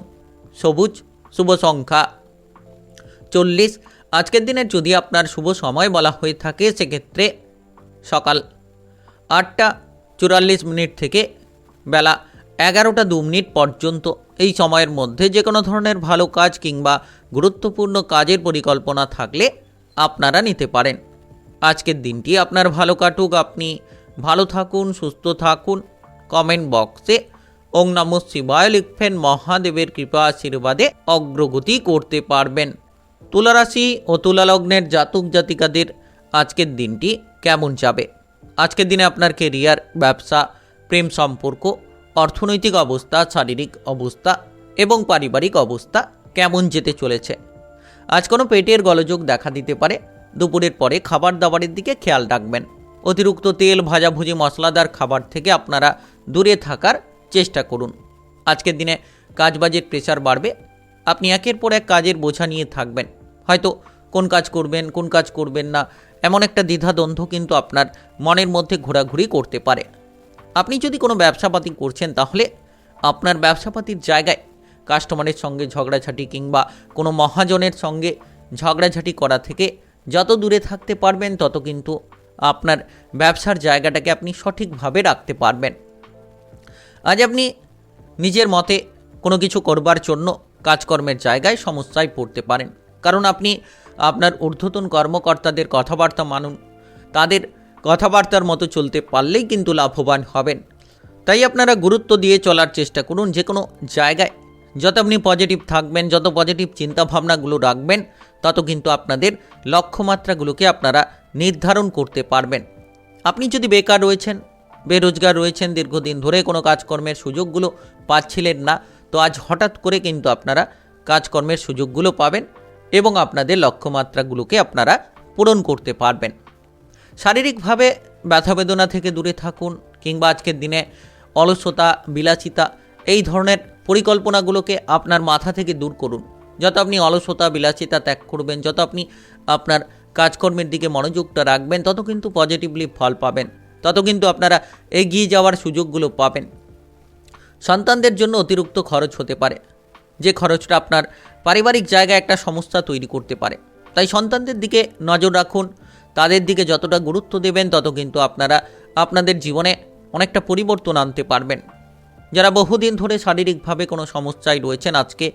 [SPEAKER 1] সবুজ, শুভ সংখ্যা 40। আজকের দিনের যদি আপনার শুভ সময় বলা হয়ে থাকে সেক্ষেত্রে সকাল 8টা 44 থেকে বেলা 11টা 2 পর্যন্ত। এই সময়ের মধ্যে যে কোনো ধরনের ভালো কাজ কিংবা গুরুত্বপূর্ণ কাজের পরিকল্পনা থাকলে আপনারা নিতে পারেন। আজকের দিনটি আপনার ভালো কাটুক, আপনি ভালো থাকুন, সুস্থ থাকুন। কমেন্ট বক্সে ওং নমঃ শিবায় লিখবেন। মহাদেবের কৃপা আশীর্বাদে অগ্রগতি করতে পারবেন। তুলা রাশি ও তুলা লগ্নের জাতক জাতিকাদের আজকের দিনটি কেমন যাবে? আজকের দিনে আপনার কেরিয়ার, ব্যবসা, প্রেম সম্পর্ক, অর্থনৈতিক অবস্থা, শারীরিক অবস্থা এবং পারিবারিক অবস্থা কেমন যেতে চলেছে? আজ কোনো পেটের গোলযোগ দেখা দিতে পারে। দুপুরের পরে খাবার দাবারের দিকে খেয়াল রাখবেন। অতিরিক্ত তেল, ভাজাভুজি, মশলাদার খাবার থেকে আপনারা দূরে থাকার চেষ্টা করুন। আজকের দিনে কাজবাজের প্রেসার বাড়বে। আপনি একের পর এক কাজের বোঝা নিয়ে থাকবেন। হয়তো কোন কাজ করবেন, কোন কাজ করবেন না, এমন একটা দ্বিধাদ্বন্দ্ব কিন্তু আপনার মনের মধ্যে ঘোরাঘুরি করতে পারে। আপনি যদি কোনো ব্যবসাপাতি করছেন তাহলে আপনার ব্যবসাপাতির জায়গায় কাস্টমারের সঙ্গে ঝগড়াঝাটি কিংবা কোনো মহাজনের সঙ্গে ঝগড়াঝাটি করা থেকে যত দূরে থাকতে পারবেন তত কিন্তু আপনার ব্যবসার জায়গাটাকে আপনি সঠিকভাবে রাখতে পারবেন। আজ আপনি নিজের মতে কোনো কিছু করবার জন্য কাজকর্মের জায়গায় সমস্যায় পড়তে পারেন, কারণ আপনি আপনার ঊর্ধ্বতন কর্মকর্তাদের কথাবার্তা মানুন। তাদের কথাবার্তার মতো চলতে পারলেই কিন্তু লাভবান হবেন। তাই আপনারা গুরুত্ব দিয়ে চলার চেষ্টা করুন। যে কোনো জায়গায় যত আপনি পজিটিভ থাকবেন, যত পজিটিভ চিন্তাভাবনাগুলো রাখবেন, তত কিন্তু আপনাদের লক্ষ্যমাত্রাগুলোকে আপনারা নির্ধারণ করতে পারবেন। আপনি যদি বেকার রয়েছেন, বেরোজগার রয়েছেন, দীর্ঘদিন ধরে কোনো কাজকর্মের সুযোগগুলো পাচ্ছিলেন না, তো আজ হঠাৎ করে কিন্তু আপনারা কাজকর্মের সুযোগগুলো পাবেন এবং আপনাদের লক্ষ্যমাত্রাগুলোকে আপনারা পূরণ করতে পারবেন। শারীরিকভাবে ব্যথা বেদনা থেকে দূরে থাকুন কিংবা আজকের দিনে অলসতা, বিলাসিতা এই ধরনের পরিকল্পনাগুলোকে আপনার মাথা থেকে দূর করুন। যত আপনি অলসতা, বিলাসিতা ত্যাগ করবেন, যত আপনি আপনার কাজকর্মের দিকে মনোযোগটা রাখবেন, তত কিন্তু পজিটিভলি ফল পাবেন। তত কিন্তু আপনারা এগিয়ে যাওয়ার সুযোগগুলো পাবেন। সন্তানদের জন্য অতিরিক্ত খরচ হতে পারে, যে খরচটা আপনার পারিবারিক জায়গায় একটা সমস্যা তৈরি করতে পারে। তাই সন্তানদের দিকে নজর রাখুন, তাদের দিকে যতটা গুরুত্ব দেবেন তত কিন্তু আপনারা আপনাদের জীবনে অনেকটা পরিবর্তন আনতে পারবেন। যারা বহুদিন ধরে শারীরিকভাবে কোনো সমস্যায় রয়েছেন, আজকে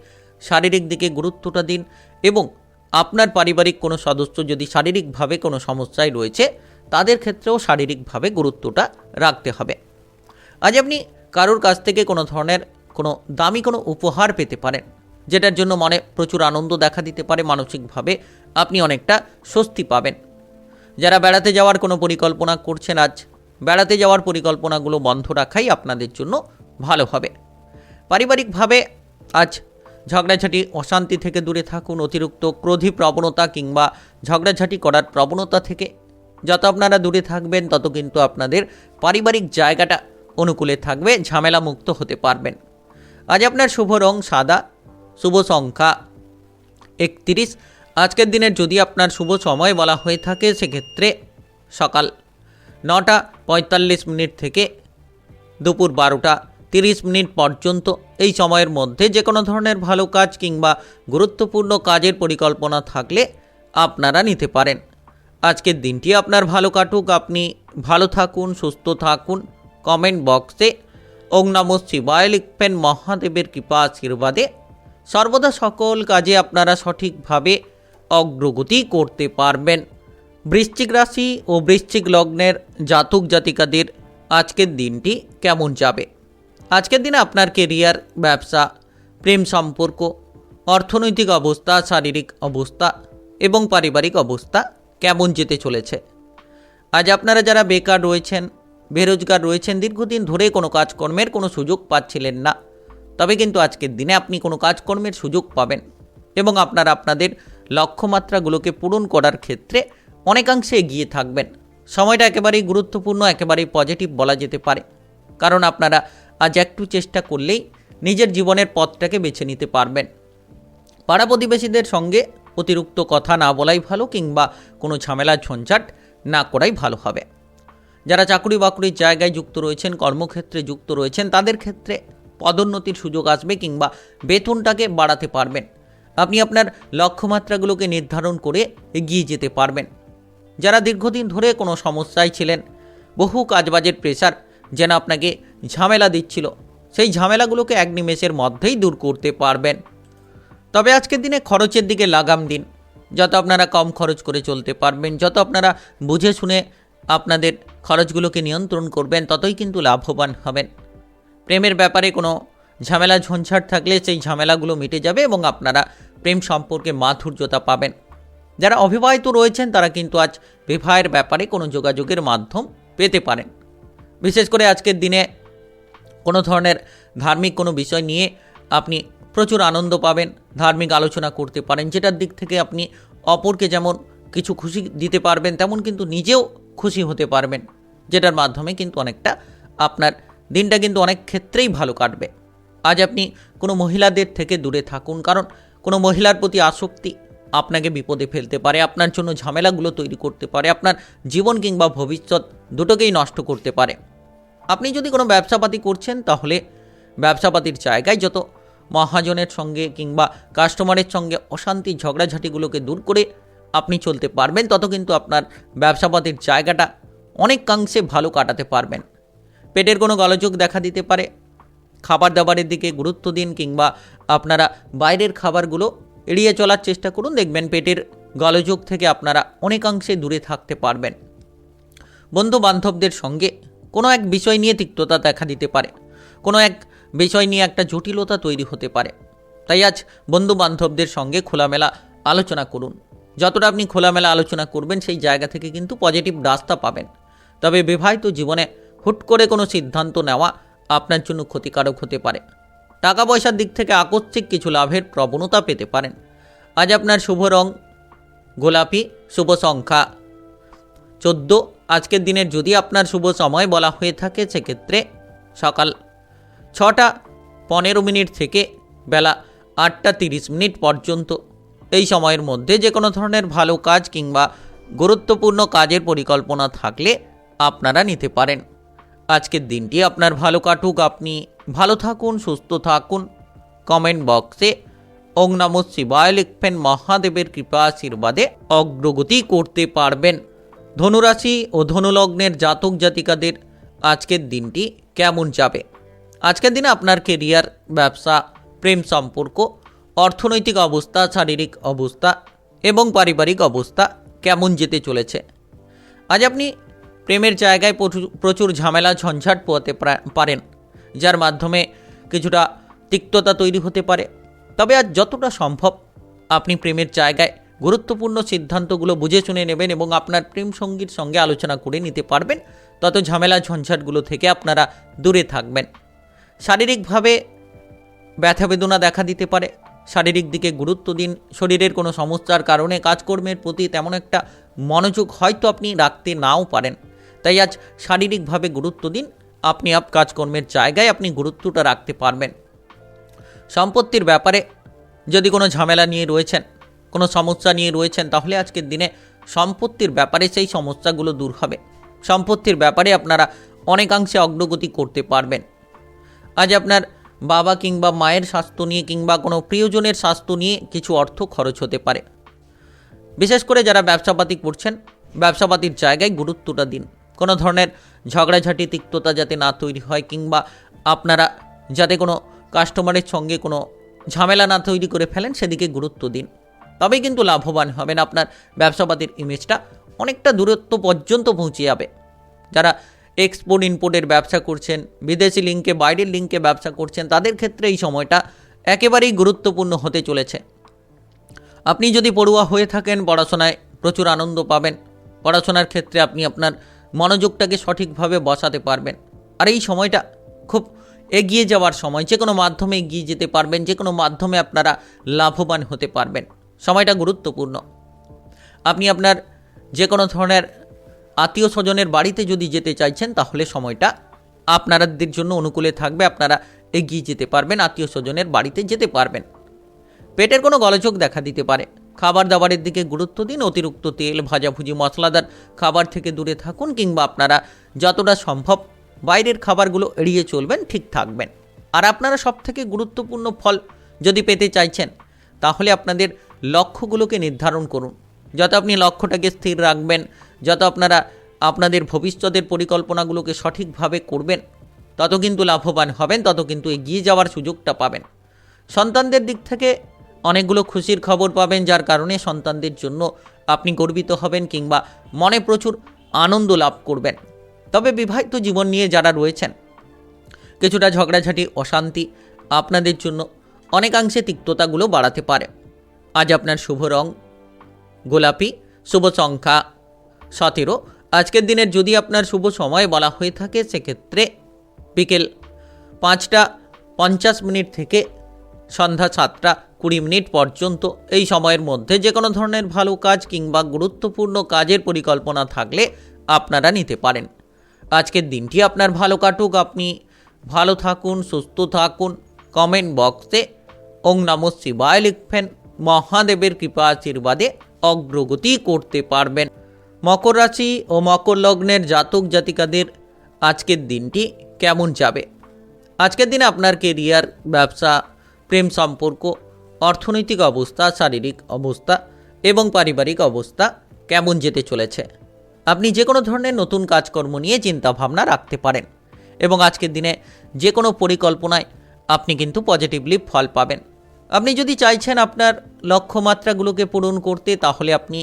[SPEAKER 1] শারীরিক দিকে গুরুত্বটা দিন এবং আপনার পারিবারিক কোনো সদস্য যদি শারীরিকভাবে কোনো সমস্যায় রয়েছে তাদের ক্ষেত্রেও শারীরিকভাবে গুরুত্বটা রাখতে হবে। আজ আপনি কারোর কাছ থেকে কোনো ধরনের কোনো দামি কোনো উপহার পেতে পারেন, যেটার জন্য মনে প্রচুর আনন্দ দেখা দিতে পারে, মানসিকভাবে আপনি অনেকটা স্বস্তি পাবেন। যারা বেড়াতে যাওয়ার কোনো পরিকল্পনা করছেন, আজ বেড়াতে যাওয়ার পরিকল্পনাগুলো বন্ধ রাখাই আপনাদের জন্য ভালো হবে। পারিবারিকভাবে আজ ঝগড়াঝাটি অশান্তি থেকে দূরে থাকুন। অতিরিক্ত ক্রোধী প্রবণতা কিংবা ঝগড়াঝাটি করার প্রবণতা থেকে যত আপনারা দূরে থাকবেন তত কিন্তু আপনাদের পারিবারিক জায়গাটা অনুকূলে থাকবে, ঝামেলা মুক্ত হতে পারবেন। আজ আপনার শুভ রং সাদা, শুভ সংখ্যা 31। আজকের দিনের যদি আপনার শুভ সময় বলা হয়ে থাকে সেক্ষেত্রে সকাল 9:45 থেকে দুপুর 12:30 পর্যন্ত। এই সময়ের মধ্যে যে কোনো ধরনের ভালো কাজ কিংবা গুরুত্বপূর্ণ কাজের পরিকল্পনা থাকলে আপনারা নিতে পারেন। আজকের দিনটি আপনার ভালো কাটুক, আপনি ভালো থাকুন, সুস্থ থাকুন। কমেন্ট বক্সে ওং নমঃ শিবায় লিখবেন। মহাদেবের কৃপা আশীর্বাদে সর্বদা সকল কাজে আপনারা সঠিকভাবে অগ্রগতি করতে পারবেন। বৃশ্চিক রাশি ও বৃশ্চিক লগ্নের জাতক জাতিকাদের আজকের দিনটি কেমন যাবে? আজকের দিনে আপনার কেরিয়ার, ব্যবসা, প্রেম সম্পর্ক, অর্থনৈতিক অবস্থা, শারীরিক অবস্থা এবং পারিবারিক অবস্থা কেমন যেতে চলেছে? আজ আপনারা যারা বেকার রয়েছেন, বেরোজগার রয়েছেন, দীর্ঘদিন ধরে কোনো কাজকর্মের কোনো সুযোগ পাচ্ছিলেন না, তবে কিন্তু আজকের দিনে আপনি কোনো কাজকর্মের সুযোগ পাবেন এবং আপনারা আপনাদের লক্ষ্যমাত্রাগুলোকে পূরণ করার ক্ষেত্রে অনেকাংশে এগিয়ে থাকবেন। সময়টা একেবারেই গুরুত্বপূর্ণ, একেবারেই পজিটিভ বলা যেতে পারে, কারণ আপনারা আজ একটু চেষ্টা করলেই নিজের জীবনের পথটাকে বেছে নিতে পারবেন। পাড়া প্রতিবেশীদের সঙ্গে অতিরিক্ত কথা না বলাই ভালো কিংবা কোনো ঝামেলা ঝঞ্ঝাট না করাই ভালো হবে। যারা চাকরি বাকরির জায়গায় যুক্ত রয়েছেন, কর্মক্ষেত্রে যুক্ত রয়েছেন, তাদের ক্ষেত্রে পদোন্নতির সুযোগ আসবে কিংবা বেতনটাকে বাড়াতে পারবেন। আপনি আপনার লক্ষ্যমাত্রাগুলোকে নির্ধারণ করে এগিয়ে যেতে পারবেন। যারা দীর্ঘদিন ধরে কোনো সমস্যায় ছিলেন, বহু কাজবাজের প্রেশার যেন আপনাকে ঝামেলা দিচ্ছিল, সেই ঝামেলাগুলোকে এক নিমেষের মধ্যেই দূর করতে পারবেন। তবে আজকের দিনে খরচের দিকে লাগাম দিন। যত আপনারা কম খরচ করে চলতে পারবেন, যত আপনারা বুঝে শুনে আপনাদের খরচগুলোকে নিয়ন্ত্রণ করবেন, ততই কিন্তু লাভবান হবেন। প্রেমের ব্যাপারে কোনো ঝামেলা ঝঞ্ঝাট থাকলে সেই ঝামেলাগুলো মিটে যাবে এবং আপনারা প্রেম সম্পর্কে মাধুর্যতা পাবেন। যারা অবিবাহিত রয়েছেন তারা কিন্তু আজ বিবাহের ব্যাপারে কোনো যোগাযোগের মাধ্যম পেতে পারেন। বিশেষ করে আজকের দিনে কোনো ধরনের ধার্মিক কোনো বিষয় নিয়ে আপনি প্রচুর আনন্দ পাবেন, ধার্মিক আলোচনা করতে পারেন, যেটার দিক থেকে আপনি অপরকে যেমন কিছু খুশি দিতে পারবেন তেমন কিন্তু নিজেও খুশি হতে পারবেন, যেটার মাধ্যমে কিন্তু অনেকটা আপনার দিনটা কিন্তু অনেক ক্ষেত্রেই ভালো কাটবে। আজ আপনি কোনো মহিলাদের থেকে দূরে থাকুন, কারণ কোনো মহিলার প্রতি আসক্তি আপনাকে বিপদে ফেলতে পারে, আপনার জন্য ঝামেলাগুলো তৈরি করতে পারে, আপনার জীবন কিংবা ভবিষ্যৎ দুটোকেই নষ্ট করতে পারে। আপনি যদি কোনো ব্যবসাপাতি করছেন তাহলে ব্যবসাপাতির জায়গায় যত মহাজনের সঙ্গে কিংবা কাস্টমারের সঙ্গে অশান্তি ঝগড়াঝাটিগুলোকে দূর করে আপনি চলতে পারবেন, তত কিন্তু আপনার ব্যবসাপাতির জায়গাটা অনেকাংশে ভালো কাটাতে পারবেন। পেটের কোনো গোলযোগ দেখা দিতে পারে, খাবার দাবারের দিকে গুরুত্ব দিন কিংবা আপনারা বাইরের খাবারগুলো এড়িয়ে চলার চেষ্টা করুন। দেখবেন পেটের গোলযোগ থেকে আপনারা অনেকাংশে দূরে থাকতে পারবেন। বন্ধু বান্ধবদের সঙ্গে কোনো এক বিষয় নিয়ে তিক্ততা দেখা দিতে পারে, কোনো এক বিষয় নিয়ে একটা জটিলতা তৈরি হতে পারে। তাই আজ বন্ধু বান্ধবদের সঙ্গে খোলামেলা আলোচনা করুন। যতটা আপনি খোলামেলা আলোচনা করবেন সেই জায়গা থেকে কিন্তু পজিটিভ রাস্তা পাবেন। তবে বিবাহিত জীবনে হুট করে কোনো সিদ্ধান্ত নেওয়া আপনার জন্য ক্ষতিকারক হতে পারে। টাকা পয়সার দিক থেকে আকস্মিক কিছু লাভের প্রবণতা পেতে পারেন। আজ আপনার শুভ রং গোলাপি, শুভ সংখ্যা 14। আজকের দিনের যদি আপনার শুভ সময় বলা হয়ে থাকে সেক্ষেত্রে সকাল 6:15 থেকে বেলা 8:30 পর্যন্ত। এই সময়ের মধ্যে যে কোনো ধরনের ভালো কাজ কিংবা গুরুত্বপূর্ণ কাজের পরিকল্পনা থাকলে আপনারা নিতে পারেন। আজকের দিনটি আপনার ভালো কাটুক, আপনি ভালো থাকুন, সুস্থ থাকুন। কমেন্ট বক্সে ওং নমঃ শিবায় লিখবেন। মহাদেবের কৃপা আশীর্বাদে অগ্রগতি করতে পারবেন। ধনুরাশি ও ধনুলগ্নের জাতক জাতিকাদের আজকের দিনটি কেমন যাবে? আজকের দিনে আপনার কেরিয়ার, ব্যবসা, প্রেম সম্পর্ক, অর্থনৈতিক অবস্থা, শারীরিক অবস্থা এবং পারিবারিক অবস্থা কেমন যেতে চলেছে? আজ আপনি প্রেমের জায়গায় প্রচুর ঝামেলা ঝঞ্ঝাট পোহাতে পারেন, যার মাধ্যমে কিছুটা তিক্ততা তৈরি হতে পারে। তবে আজ যতটা সম্ভব আপনি প্রেমের জায়গায় গুরুত্বপূর্ণ সিদ্ধান্তগুলো বুঝে শুনে নেবেন এবং আপনার প্রেম সঙ্গীর সঙ্গে আলোচনা করে নিতে পারবেন। তত ঝামেলা ঝঞ্ঝাটগুলো থেকে আপনারা দূরে থাকবেন। শারীরিকভাবে ব্যথা বেদনা দেখা দিতে পারে, শারীরিক দিকে গুরুত্ব দিন। শরীরের কোনো সমস্যার কারণে কাজকর্মের প্রতি তেমন একটা মনোযোগ হয়তো আপনি রাখতে নাও পারেন, তাই আজ শারীরিকভাবে গুরুত্ব দিন। আপনি কাজকর্মের জায়গায় আপনি গুরুত্বটা রাখতে পারবেন। সম্পত্তির ব্যাপারে যদি কোনো ঝামেলা নিয়ে রয়েছেন, কোনো সমস্যা নিয়ে রয়েছেন, তাহলে আজকের দিনে সম্পত্তির ব্যাপারে সেই সমস্যাগুলো দূর হবে। সম্পত্তির ব্যাপারে আপনারা অনেকাংশে অগ্রগতি করতে পারবেন। আজ আপনার বাবা কিংবা মায়ের স্বাস্থ্য নিয়ে কিংবা কোনো প্রিয়জনের স্বাস্থ্য নিয়ে কিছু অর্থ খরচ হতে পারে। বিশেষ করে যারা ব্যবসাপাতি করছেন, ব্যবসাপাতির জায়গায় গুরুত্বটা দিন। কোনো ধরনের ঝগড়াঝাটি, তিক্ততা যাতে না তৈরি হয় কিংবা আপনারা যাতে কোনো কাস্টমারের সঙ্গে কোনো ঝামেলা না তৈরি করে ফেলেন, সেদিকে গুরুত্ব দিন। তবেই কিন্তু লাভবান হবেন। আপনার ব্যবসাপাতির ইমেজটা অনেকটা দূরত্ব পর্যন্ত পৌঁছে যাবে। যারা এক্সপোর্ট ইম্পোর্টের ব্যবসা করছেন, বিদেশি লিঙ্কে, বাইরের লিঙ্কে ব্যবসা করছেন, তাদের ক্ষেত্রে এই সময়টা একেবারেই গুরুত্বপূর্ণ হতে চলেছে। আপনি যদি পড়ুয়া হয়ে থাকেন, পড়াশোনায় প্রচুর আনন্দ পাবেন। পড়াশোনার ক্ষেত্রে আপনি আপনার মনোযোগটাকে সঠিকভাবে বসাতে পারবেন। আর এই সময়টা খুব এগিয়ে যাওয়ার সময়, যে কোনো মাধ্যমে এগিয়ে যেতে পারবেন, যে কোনো মাধ্যমে আপনারা লাভবান হতে পারবেন। সময়টা গুরুত্বপূর্ণ। আপনি আপনার যে কোনো ধরনের আত্মীয় স্বজনের বাড়িতে যদি যেতে চাইছেন, তাহলে সময়টা আপনাদের জন্য অনুকূলে থাকবে। আপনারা এগিয়ে যেতে পারবেন, আত্মীয় স্বজনের বাড়িতে যেতে পারবেন। পেটের কোনো গোলযোগ দেখা দিতে পারে। খাবার দাবারের দিকে গুরুত্ব দিন। অতিরিক্ত তেল, ভাজাভুজি, মশলাদার খাবার থেকে দূরে থাকুন কিংবা আপনারা যতটা সম্ভব বাইরের খাবারগুলো এড়িয়ে চলবেন, ঠিক থাকবেন। আর আপনারা সবথেকে গুরুত্বপূর্ণ ফল যদি পেতে চাইছেন, তাহলে আপনাদের লক্ষ্যগুলোকে নির্ধারণ করুন। যত আপনি লক্ষ্যটাকে স্থির রাখবেন, যত আপনারা আপনাদের ভবিষ্যতের পরিকল্পনাগুলোকে সঠিকভাবে করবেন, তত কিন্তু লাভবান হবেন, তত কিন্তু এগিয়ে যাওয়ার সুযোগটা পাবেন। সন্তানদের দিক থেকে অনেকগুলো খুশির খবর পাবেন, যার কারণে সন্তানদের জন্য আপনি গর্বিত হবেন কিংবা মনে প্রচুর আনন্দ লাভ করবেন। তবে বিবাহিত জীবন নিয়ে যারা রয়েছেন, কিছুটা ঝগড়াঝাটি, অশান্তি আপনাদের জন্য অনেকাংশে তিক্ততাগুলো বাড়াতে পারে। আজ আপনার শুভ রং গোলাপি, শুভ সংখ্যা 17। আজকের দিনের যদি আপনার শুভ সময় বলা হয়ে থাকে, সেক্ষেত্রে বিকেল 5টা 50 থেকে সন্ধ্যা 7টা 20 পর্যন্ত। এই সময়ের মধ্যে যে কোনো ধরনের ভালো কাজ কিংবা গুরুত্বপূর্ণ কাজের পরিকল্পনা থাকলে আপনারা নিতে পারেন। আজকের দিনটি আপনার ভালো কাটুক, আপনি ভালো থাকুন, সুস্থ থাকুন। কমেন্ট বক্সে ওং নমঃ শিবায় লিখবেন। মহাদেবের কৃপা আশীর্বাদে অগ্রগতি করতে পারবেন। মকর রাশি ও মকর লগ্নের জাতক জাতিকাদের আজকের দিনটি কেমন যাবে? আজকের দিনে আপনার কেরিয়ার, ব্যবসা, প্রেম সম্পর্ক, অর্থনৈতিক অবস্থা, শারীরিক অবস্থা এবং পারিবারিক অবস্থা কেমন যেতে চলেছে? আপনি যে কোনো ধরনের নতুন কাজকর্ম নিয়ে চিন্তাভাবনা রাখতে পারেন এবং আজকের দিনে যে কোনো পরিকল্পনায় আপনি কিন্তু পজিটিভলি ফল পাবেন। আপনি যদি চাইছেন আপনার লক্ষ্যমাত্রাগুলোকে পূরণ করতে, তাহলে আপনি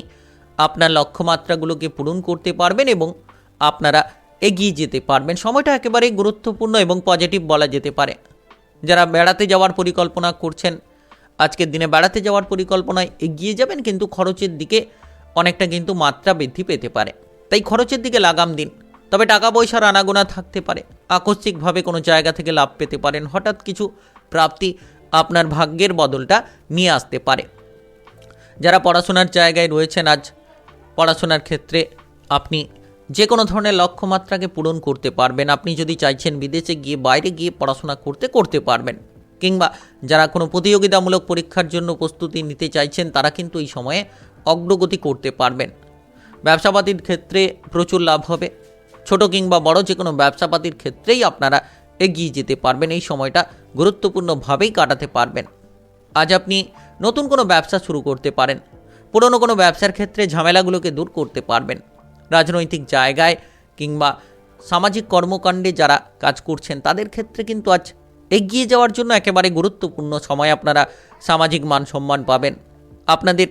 [SPEAKER 1] আপনার লক্ষ্যমাত্রাগুলোকে পূরণ করতে পারবেন এবং আপনারা এগিয়ে যেতে পারবেন। সময়টা একেবারেই গুরুত্বপূর্ণ এবং পজিটিভ বলা যেতে পারে। যারা বেড়াতে যাওয়ার পরিকল্পনা করছেন, আজকের দিনে বেড়াতে যাওয়ার পরিকল্পনায় এগিয়ে যাবেন, কিন্তু খরচের দিকে অনেকটা কিন্তু মাত্রা বৃদ্ধি পেতে পারে, তাই খরচের দিকে লাগাম দিন। তবে টাকা পয়সার আনাগোনা থাকতে পারে। আকস্মিকভাবে কোনো জায়গা থেকে লাভ পেতে পারেন। হঠাৎ কিছু প্রাপ্তি আপনার ভাগ্যের বদলটা নিয়ে আসতে পারে। যারা পড়াশোনার জায়গায় রয়েছেন, আজ পড়াশোনার ক্ষেত্রে আপনি যে কোনো ধরনের লক্ষ্যমাত্রাকে পূরণ করতে পারবেন। আপনি যদি চাইছেন বিদেশে গিয়ে, বাইরে গিয়ে পড়াশোনা করতে পারবেন। কিংবা যারা কোনো প্রতিযোগিতামূলক পরীক্ষার জন্য প্রস্তুতি নিতে চাইছেন, তারা কিন্তু এই সময়ে অগ্রগতি করতে পারবেন। ব্যবসাপাতির ক্ষেত্রে প্রচুর লাভ হবে। ছোট কিংবা বড় যে কোনো ব্যবসাপাতির ক্ষেত্রেই আপনারা এগিয়ে যেতে পারবেন। এই সময়টা গুরুত্বপূর্ণভাবেই কাটাতে পারবেন। আজ আপনি নতুন কোনো ব্যবসা শুরু করতে পারেন, পুরনো কোনো ব্যবসার ক্ষেত্রে ঝামেলাগুলোকে দূর করতে পারবেন। রাজনৈতিক জায়গায় কিংবা সামাজিক কর্মকাণ্ডে যারা কাজ করছেন তাদের ক্ষেত্রে কিন্তু আজ এগিয়ে যাওয়ার জন্য একেবারে গুরুত্বপূর্ণ সময়। আপনারা সামাজিক মান সম্মান পাবেন। আপনাদের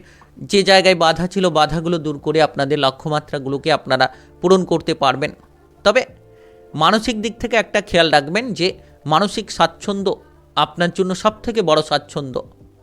[SPEAKER 1] যে জায়গায় বাধা ছিল বাধাগুলো দূর করে আপনাদের লক্ষ্যমাত্রাগুলোকে আপনারা পূরণ করতে পারবেন। তবে মানসিক দিক থেকে একটা খেয়াল রাখবেন যে মানসিক স্বাচ্ছন্দ্য আপনার জন্য সবথেকে বড় স্বাচ্ছন্দ্য।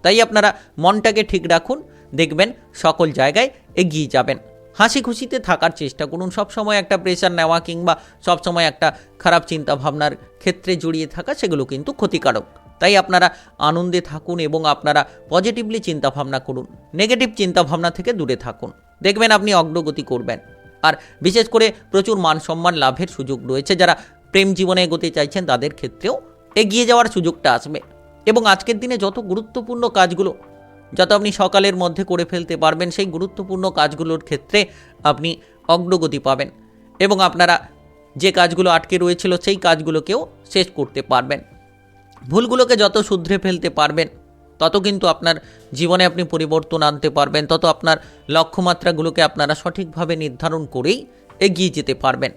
[SPEAKER 1] তাই আপনারা মনটাকে ঠিক রাখুন, দেখবেন সকল জায়গায় এগিয়ে যাবেন। হাসি খুশিতে থাকার চেষ্টা করুন। সবসময় একটা প্রেশার নেওয়া কিংবা সবসময় একটা খারাপ চিন্তা ভাবনার ক্ষেত্রে জড়িয়ে থাকা সেগুলো কিন্তু ক্ষতিকারক। তাই আপনারা আনন্দে থাকুন এবং আপনারা পজিটিভলি চিন্তাভাবনা করুন, নেগেটিভ চিন্তাভাবনা থেকে দূরে থাকুন। দেখবেন আপনি অগ্রগতি করবেন। আর বিশেষ করে প্রচুর মান সম্মান লাভের সুযোগ রয়েছে। যারা প্রেম জীবনে এগোতে চাইছেন তাদের ক্ষেত্রেও এগিয়ে যাওয়ার সুযোগটা আসবে। এবং আজকের দিনে যত গুরুত্বপূর্ণ কাজগুলো যত আপনি সকালের মধ্যে করে ফেলতে পারবেন, সেই গুরুত্বপূর্ণ কাজগুলোর ক্ষেত্রে আপনি অগ্রগতি পাবেন এবং আপনারা যে কাজগুলো আটকে রয়েছিল সেই কাজগুলোকেও শেষ করতে পারবেন। ভুলগুলোকে যত শুধরে ফেলতে পারবেন তত কিন্তু আপনার জীবনে আপনি পরিবর্তন আনতে পারবেন, তত আপনার লক্ষ্যমাত্রাগুলোকে আপনারা সঠিকভাবে নির্ধারণ করেই এগিয়ে যেতে পারবেন।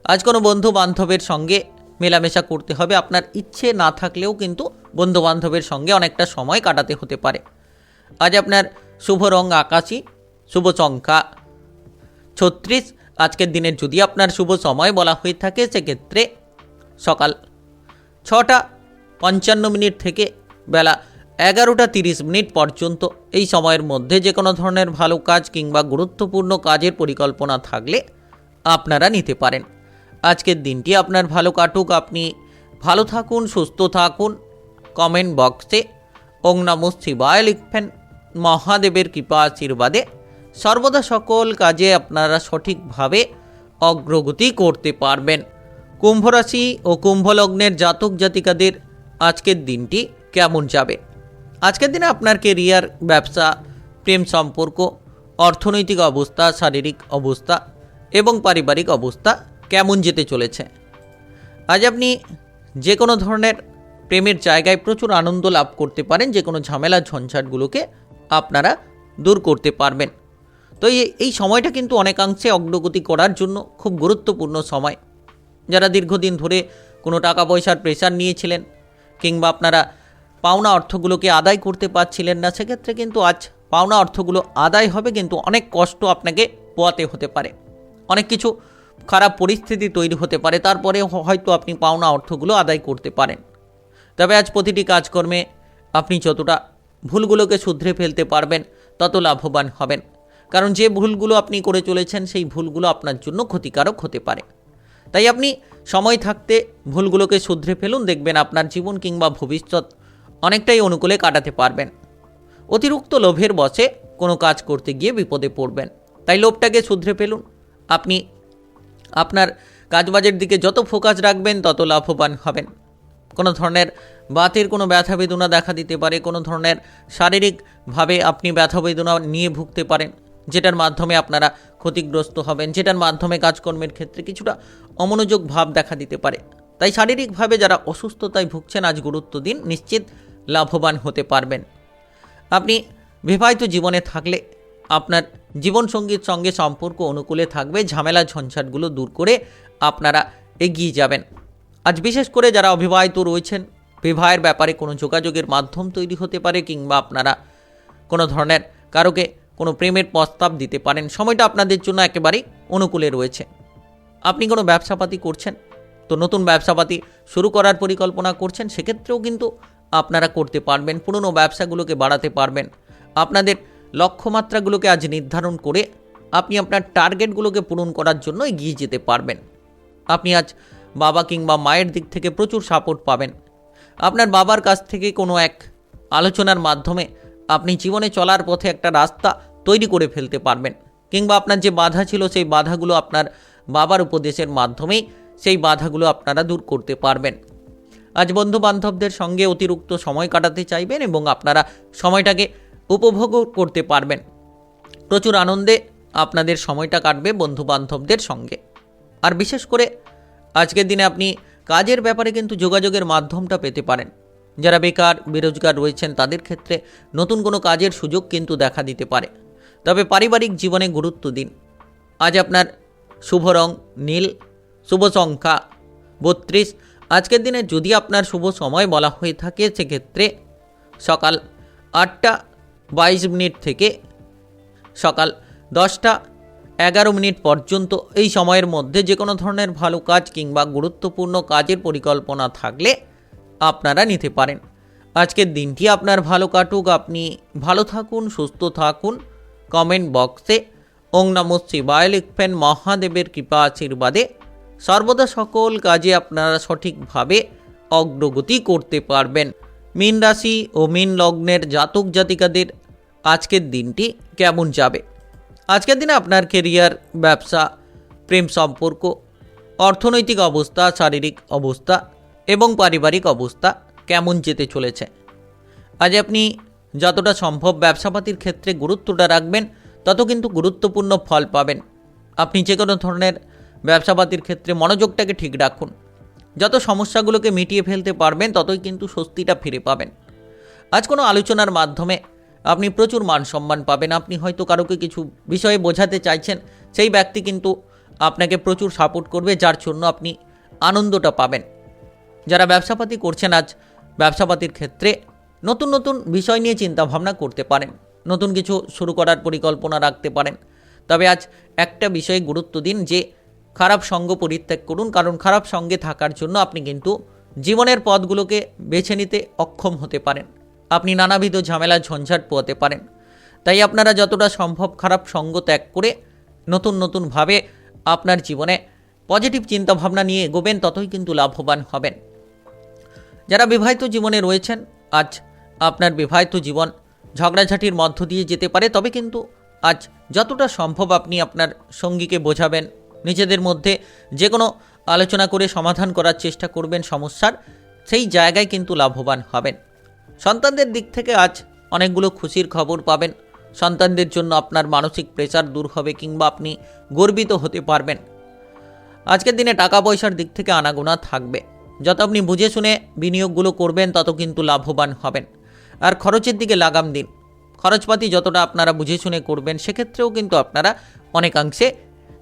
[SPEAKER 1] আজ কোনো বন্ধু বান্ধবের সঙ্গে মেলামেশা করতে হবে। আপনার ইচ্ছে না থাকলেও কিন্তু বন্ধু বান্ধবের সঙ্গে অনেকটা সময় কাটাতে হতে পারে। আজ আপনার শুভ রং আকাশী, শুভ সংখ্যা 36। আজকের দিনের যদি আপনার শুভ সময় বলা হয়ে থাকে সেক্ষেত্রে সকাল 6:55 থেকে বেলা 11:30 পর্যন্ত। এই সময়ের মধ্যে যে কোনো ধরনের ভালো কাজ কিংবা গুরুত্বপূর্ণ কাজের পরিকল্পনা থাকলে আপনারা নিতে পারেন। আজকের দিনটি আপনার ভালো কাটুক, আপনি ভালো থাকুন, সুস্থ থাকুন। কমেন্ট বক্সে ওং নমঃ শিবায় লিখবেন। মহাদেবের কৃপা আশীর্বাদে সর্বদা সকল কাজে আপনারা সঠিকভাবে অগ্রগতি করতে পারবেন। কুম্ভ রাশি ও কুম্ভ লগ্নের জাতক জাতিকাদের আজকের দিনটি কেমন যাবে? আজকের দিনে আপনার কেরিয়ার, ব্যবসা, প্রেম সম্পর্ক, অর্থনৈতিক অবস্থা, শারীরিক অবস্থা এবং পারিবারিক অবস্থা কেমন যেতে চলেছে? আজ আপনি যে কোনো ধরনের প্রেমের জায়গায় প্রচুর আনন্দ লাভ করতে পারেন। যে কোনো ঝামেলা ঝঞ্ঝাটগুলোকে আপনারা দূর করতে পারবেন। তো এই সময়টা কিন্তু অনেকাংশে অগ্রগতি করার জন্য খুব গুরুত্বপূর্ণ সময়। যারা দীর্ঘদিন ধরে কোনো টাকা পয়সার প্রেশার নিয়েছিলেন কিংবা আপনারা পাওনা অর্থগুলোকে আদায় করতে পারছিলেন না, সেক্ষেত্রে কিন্তু আজ পাওনা অর্থগুলো আদায় হবে, কিন্তু অনেক কষ্ট আপনাকে পোয়াতে হতে পারে। অনেক কিছু খারাপ পরিস্থিতি তৈরি হতে পারে, তারপরে হয়তো আপনি পাওনা অর্থগুলো আদায় করতে পারেন। তবে আজ প্রতিটি কাজকর্মে আপনি যতটা ভুলগুলোকে শুধরে ফেলতে পারবেন তত লাভবান হবেন। কারণ যে ভুলগুলো আপনি করে চলেছেন সেই ভুলগুলো আপনার জন্য ক্ষতিকারক হতে পারে। তাই আপনি সময় থাকতে ভুলগুলোকে শুধরে ফেলুন, দেখবেন আপনার জীবন কিংবা ভবিষ্যৎ অনেকটাই অনুকূলে কাটাতে পারবেন। অতিরিক্ত লোভের বশে কোনো কাজ করতে গিয়ে বিপদে পড়বেন। তাই লোভটাকে শুধরে ফেলুন। আপনি আপনার কাজবাজের দিকে যত ফোকাস রাখবেন তত লাভবান হবেন। কোনো ধরনের বাতের কোনো ব্যথা বেদনা দেখা দিতে পারে, কোনো ধরনের শারীরিকভাবে আপনি ব্যথা বেদনা নিয়ে ভুগতে পারেন, যেটার মাধ্যমে আপনারা ক্ষতিগ্রস্ত হবেন, যেটার মাধ্যমে কাজকর্মের ক্ষেত্রে কিছুটা অমনোযোগ ভাব দেখা দিতে পারে। তাই শারীরিকভাবে যারা অসুস্থতায় ভুগছেন আজ গুরুত্ব দিন, নিশ্চিত লাভবান হতে পারবেন। আপনি বিবাহিত জীবনে থাকলে আপনার জীবনসঙ্গীর সঙ্গে সম্পর্ক অনুকূলে থাকবে, ঝামেলা ঝঞ্ঝাটগুলো দূর করে আপনারা এগিয়ে যাবেন। আজ বিশেষ করে যারা অবিবাহিত রয়েছেন, বিবাহের ব্যাপারে কোনো যোগাযোগের মাধ্যম তৈরি হতে পারে কিংবা আপনারা কোনো ধরনের কারোকে কোনো প্রেমের প্রস্তাব দিতে পারেন। সময়টা আপনাদের জন্য একেবারেই অনুকূলে রয়েছে। আপনি কোনো ব্যবসাপাতি করছেন, তো নতুন ব্যবসাপাতি শুরু করার পরিকল্পনা করছেন, সেক্ষেত্রেও কিন্তু আপনারা করতে পারবেন। পুরনো ব্যবসাগুলোকে বাড়াতে পারবেন। আপনাদের লক্ষ্যমাত্রাগুলোকে আজ নির্ধারণ করে আপনি আপনার টার্গেটগুলোকে পূরণ করার জন্য এগিয়ে যেতে পারবেন। আপনি আজ বাবা কিংবা মায়ের দিক থেকে প্রচুর সাপোর্ট পাবেন। আপনার বাবার কাছ থেকে কোনো এক আলোচনার মাধ্যমে আপনি জীবনে চলার পথে একটা রাস্তা তৈরি করে ফেলতে পারবেন, কিংবা আপনার যে বাধা ছিল সেই বাধাগুলো আপনার বাবার উপদেশের মাধ্যমেই সেই বাধাগুলো আপনারা দূর করতে পারবেন। আজ বন্ধু বান্ধবদের সঙ্গে অতিরিক্ত সময় কাটাতে চাইবেন এবং আপনারা সময়টাকে উপভোগও করতে পারবেন। প্রচুর আনন্দে আপনাদের সময়টা কাটবে বন্ধু বান্ধবদের সঙ্গে। আর বিশেষ করে আজকের দিনে আপনি কাজের ব্যাপারে কিন্তু যোগাযোগের মাধ্যমটা পেতে পারেন। যারা বেকার বেরোজগার রয়েছেন তাদের ক্ষেত্রে নতুন কোনো কাজের সুযোগ কিন্তু দেখা দিতে পারে। তবে পারিবারিক জীবনে গুরুত্ব দিন। আজ আপনার শুভ রং নীল, শুভ সংখ্যা 32। আজকের দিনে যদি আপনার শুভ সময় বলা হয়ে থাকে সেক্ষেত্রে সকাল 8:22 থেকে সকাল 10:11 পর্যন্ত এই সময়ের মধ্যে যে কোনো ধরনের ভালো কাজ কিংবা গুরুত্বপূর্ণ কাজের পরিকল্পনা থাকলে আপনারা নিতে পারেন। আজকের দিনটি আপনার ভালো কাটুক, আপনি ভালো থাকুন, সুস্থ থাকুন। কমেন্ট বক্সে ওং নমঃ শিবায় লিখবেন। মহাদেবের কৃপা আশীর্বাদে সর্বদা সকল কাজে আপনারা সঠিকভাবে অগ্রগতি করতে পারবেন। মীন রাশি ও মীন লগ্নের জাতক জাতিকাদের আজকের দিনটি কেমন যাবে? আজকের দিনে আপনার কেরিয়ার, ব্যবসা, প্রেম সম্পর্ক, অর্থনৈতিক অবস্থা, শারীরিক অবস্থা এবং পারিবারিক অবস্থা কেমন যেতে চলেছে? আজ আপনি যতটা সম্ভব ব্যবসাপাতির ক্ষেত্রে গুরুত্বটা রাখবেন তত কিন্তু গুরুত্বপূর্ণ ফল পাবেন। আপনি যে কোনো ধরনের ব্যবসাপাতির ক্ষেত্রে মনোযোগটাকে ঠিক রাখুন। যত সমস্যাগুলোকে মিটিয়ে ফেলতে পারবেন ততই কিন্তু স্বস্তিটা ফিরে পাবেন। আজ কোনো আলোচনার মাধ্যমে আপনি প্রচুর মান সম্মান পাবেন। আপনি হয়তো কারোকে কিছু বিষয়ে বোঝাতে চাইছেন, সেই ব্যক্তি কিন্তু আপনাকে প্রচুর সাপোর্ট করবে, যার জন্য আপনি আনন্দটা পাবেন। যারা ব্যবসাপাতি করছেন আজ ব্যবসাপাতির ক্ষেত্রে নতুন নতুন বিষয় নিয়ে চিন্তাভাবনা করতে পারেন, নতুন কিছু শুরু করার পরিকল্পনা রাখতে পারেন। তবে আজ একটা বিষয়ে গুরুত্ব দিন যে খারাপ সঙ্গ পরিত্যাগ করুন, কারণ খারাপ সঙ্গে থাকার জন্য আপনি কিন্তু জীবনের পথগুলোকে বেছে নিতে অক্ষম হতে পারেন। আপনি নানাবিধ ঝামেলা ঝঞ্ঝাট পোয়াতে পারেন। তাই আপনারা যতটা সম্ভব খারাপ সঙ্গ ত্যাগ করে নতুনভাবে আপনার জীবনে পজিটিভ চিন্তাভাবনা নিয়ে এগোবেন, ততই কিন্তু লাভবান হবেন। যারা বিবাহিত জীবনে রয়েছেন আজ আপনার বিবাহিত জীবন ঝগড়াঝাটির মধ্য দিয়ে যেতে পারে, তবে কিন্তু আজ যতটা সম্ভব আপনি আপনার সঙ্গীকে বোঝাবেন, নিজেদের মধ্যে যে কোনো আলোচনা করে সমাধান করার চেষ্টা করবেন সমস্যার, সেই জায়গায় কিন্তু লাভবান হবেন। সন্তানদের দিক থেকে আজ অনেকগুলো খুশির খবর পাবেন। সন্তানদের জন্য আপনার মানসিক প্রেসার দূর হবে কিংবা আপনি গর্বিত হতে পারবেন। আজকের দিনে টাকা পয়সার দিক থেকে আনাগোনা থাকবে। যত আপনি বুঝে শুনে বিনিয়োগগুলো করবেন তত কিন্তু লাভবান হবেন। আর খরচের দিকে লাগাম দিন। খরচপাতি যতটা আপনারা বুঝে শুনে করবেন সেক্ষেত্রেও কিন্তু আপনারা অনেকাংশে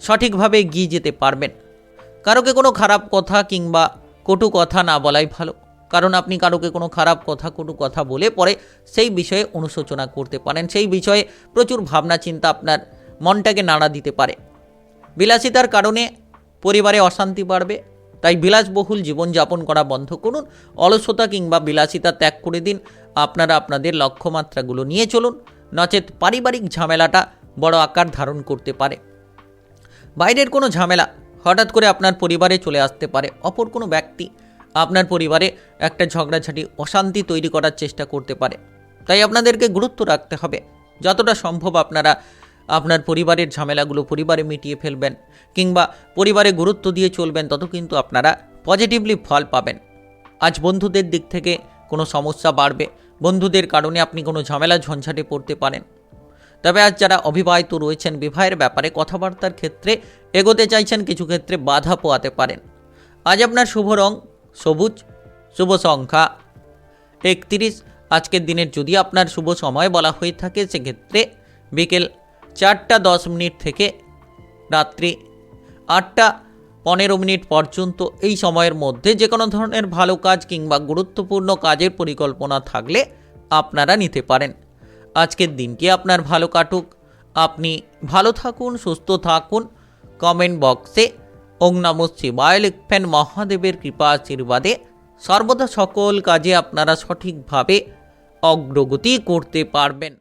[SPEAKER 1] সঠিকভাবে এগিয়ে যেতে পারবেন। কারোকে কোনো খারাপ কথা কিংবা কটু কথা না বলাই ভালো, কারণ আপনি কারোকে কোনো খারাপ কথা কটু কথা বলে পরে সেই বিষয়ে অনুশোচনা করতে পারেন। সেই বিষয়ে প্রচুর ভাবনা চিন্তা আপনার মনটাকে নাড়া দিতে পারে। বিলাসিতার কারণে পরিবারে অশান্তি বাড়বে, তাই বিলাসবহুল জীবনযাপন করা বন্ধ করুন। অলসতা কিংবা বিলাসিতা ত্যাগ করে দিন। আপনারা আপনাদের লক্ষ্যমাত্রাগুলো নিয়ে চলুন, নচেত পারিবারিক ঝামেলাটা বড় আকার ধারণ করতে পারে। বাইরের কোনো ঝামেলা হঠাৎ করে আপনার পরিবারে চলে আসতে পারে। অপর কোনো ব্যক্তি আপনার পরিবারে একটা ঝগড়াঝাটি অশান্তি তৈরি করার চেষ্টা করতে পারে। তাই আপনাদেরকে গুরুত্ব রাখতে হবে। যতটা সম্ভব আপনারা আপনার পরিবারের ঝামেলাগুলো পরিবারে মিটিয়ে ফেলবেন কিংবা পরিবারে গুরুত্ব দিয়ে চলবেন, তত কিন্তু আপনারা পজিটিভলি ফল পাবেন। আজ বন্ধুদের দিক থেকে কোনো সমস্যা বাড়বে, বন্ধুদের কারণে আপনি কোনো ঝামেলা ঝঞ্ঝাটে পড়তে পারেন। তবে আজ যারা অবিবাহিত রয়েছেন বিবাহের ব্যাপারে কথাবার্তার ক্ষেত্রে এগোতে চাইছেন, কিছু ক্ষেত্রে বাধা পোয়াতে পারেন। আজ আপনার শুভ রং সবুজ, শুভ সংখ্যা 31। আজকের দিনের যদি আপনার শুভ সময় বলা হয়ে থাকে সেক্ষেত্রে বিকেল 4:10 থেকে রাত্রি 8:15 পর্যন্ত এই সময়ের মধ্যে যে কোনো ধরনের ভালো কাজ কিংবা গুরুত্বপূর্ণ কাজের পরিকল্পনা থাকলে আপনারা নিতে পারেন। আজকের দিনটি আপনার ভালো কাটুক, আপনি ভালো থাকুন, সুস্থ থাকুন। কমেন্ট বক্সে ওং নমঃ শিবায় লিখবেন। মহাদেবের কৃপা আশীর্বাদে সর্বদা সকল কাজে আপনারা সঠিকভাবে অগ্রগতি করতে পারবেন।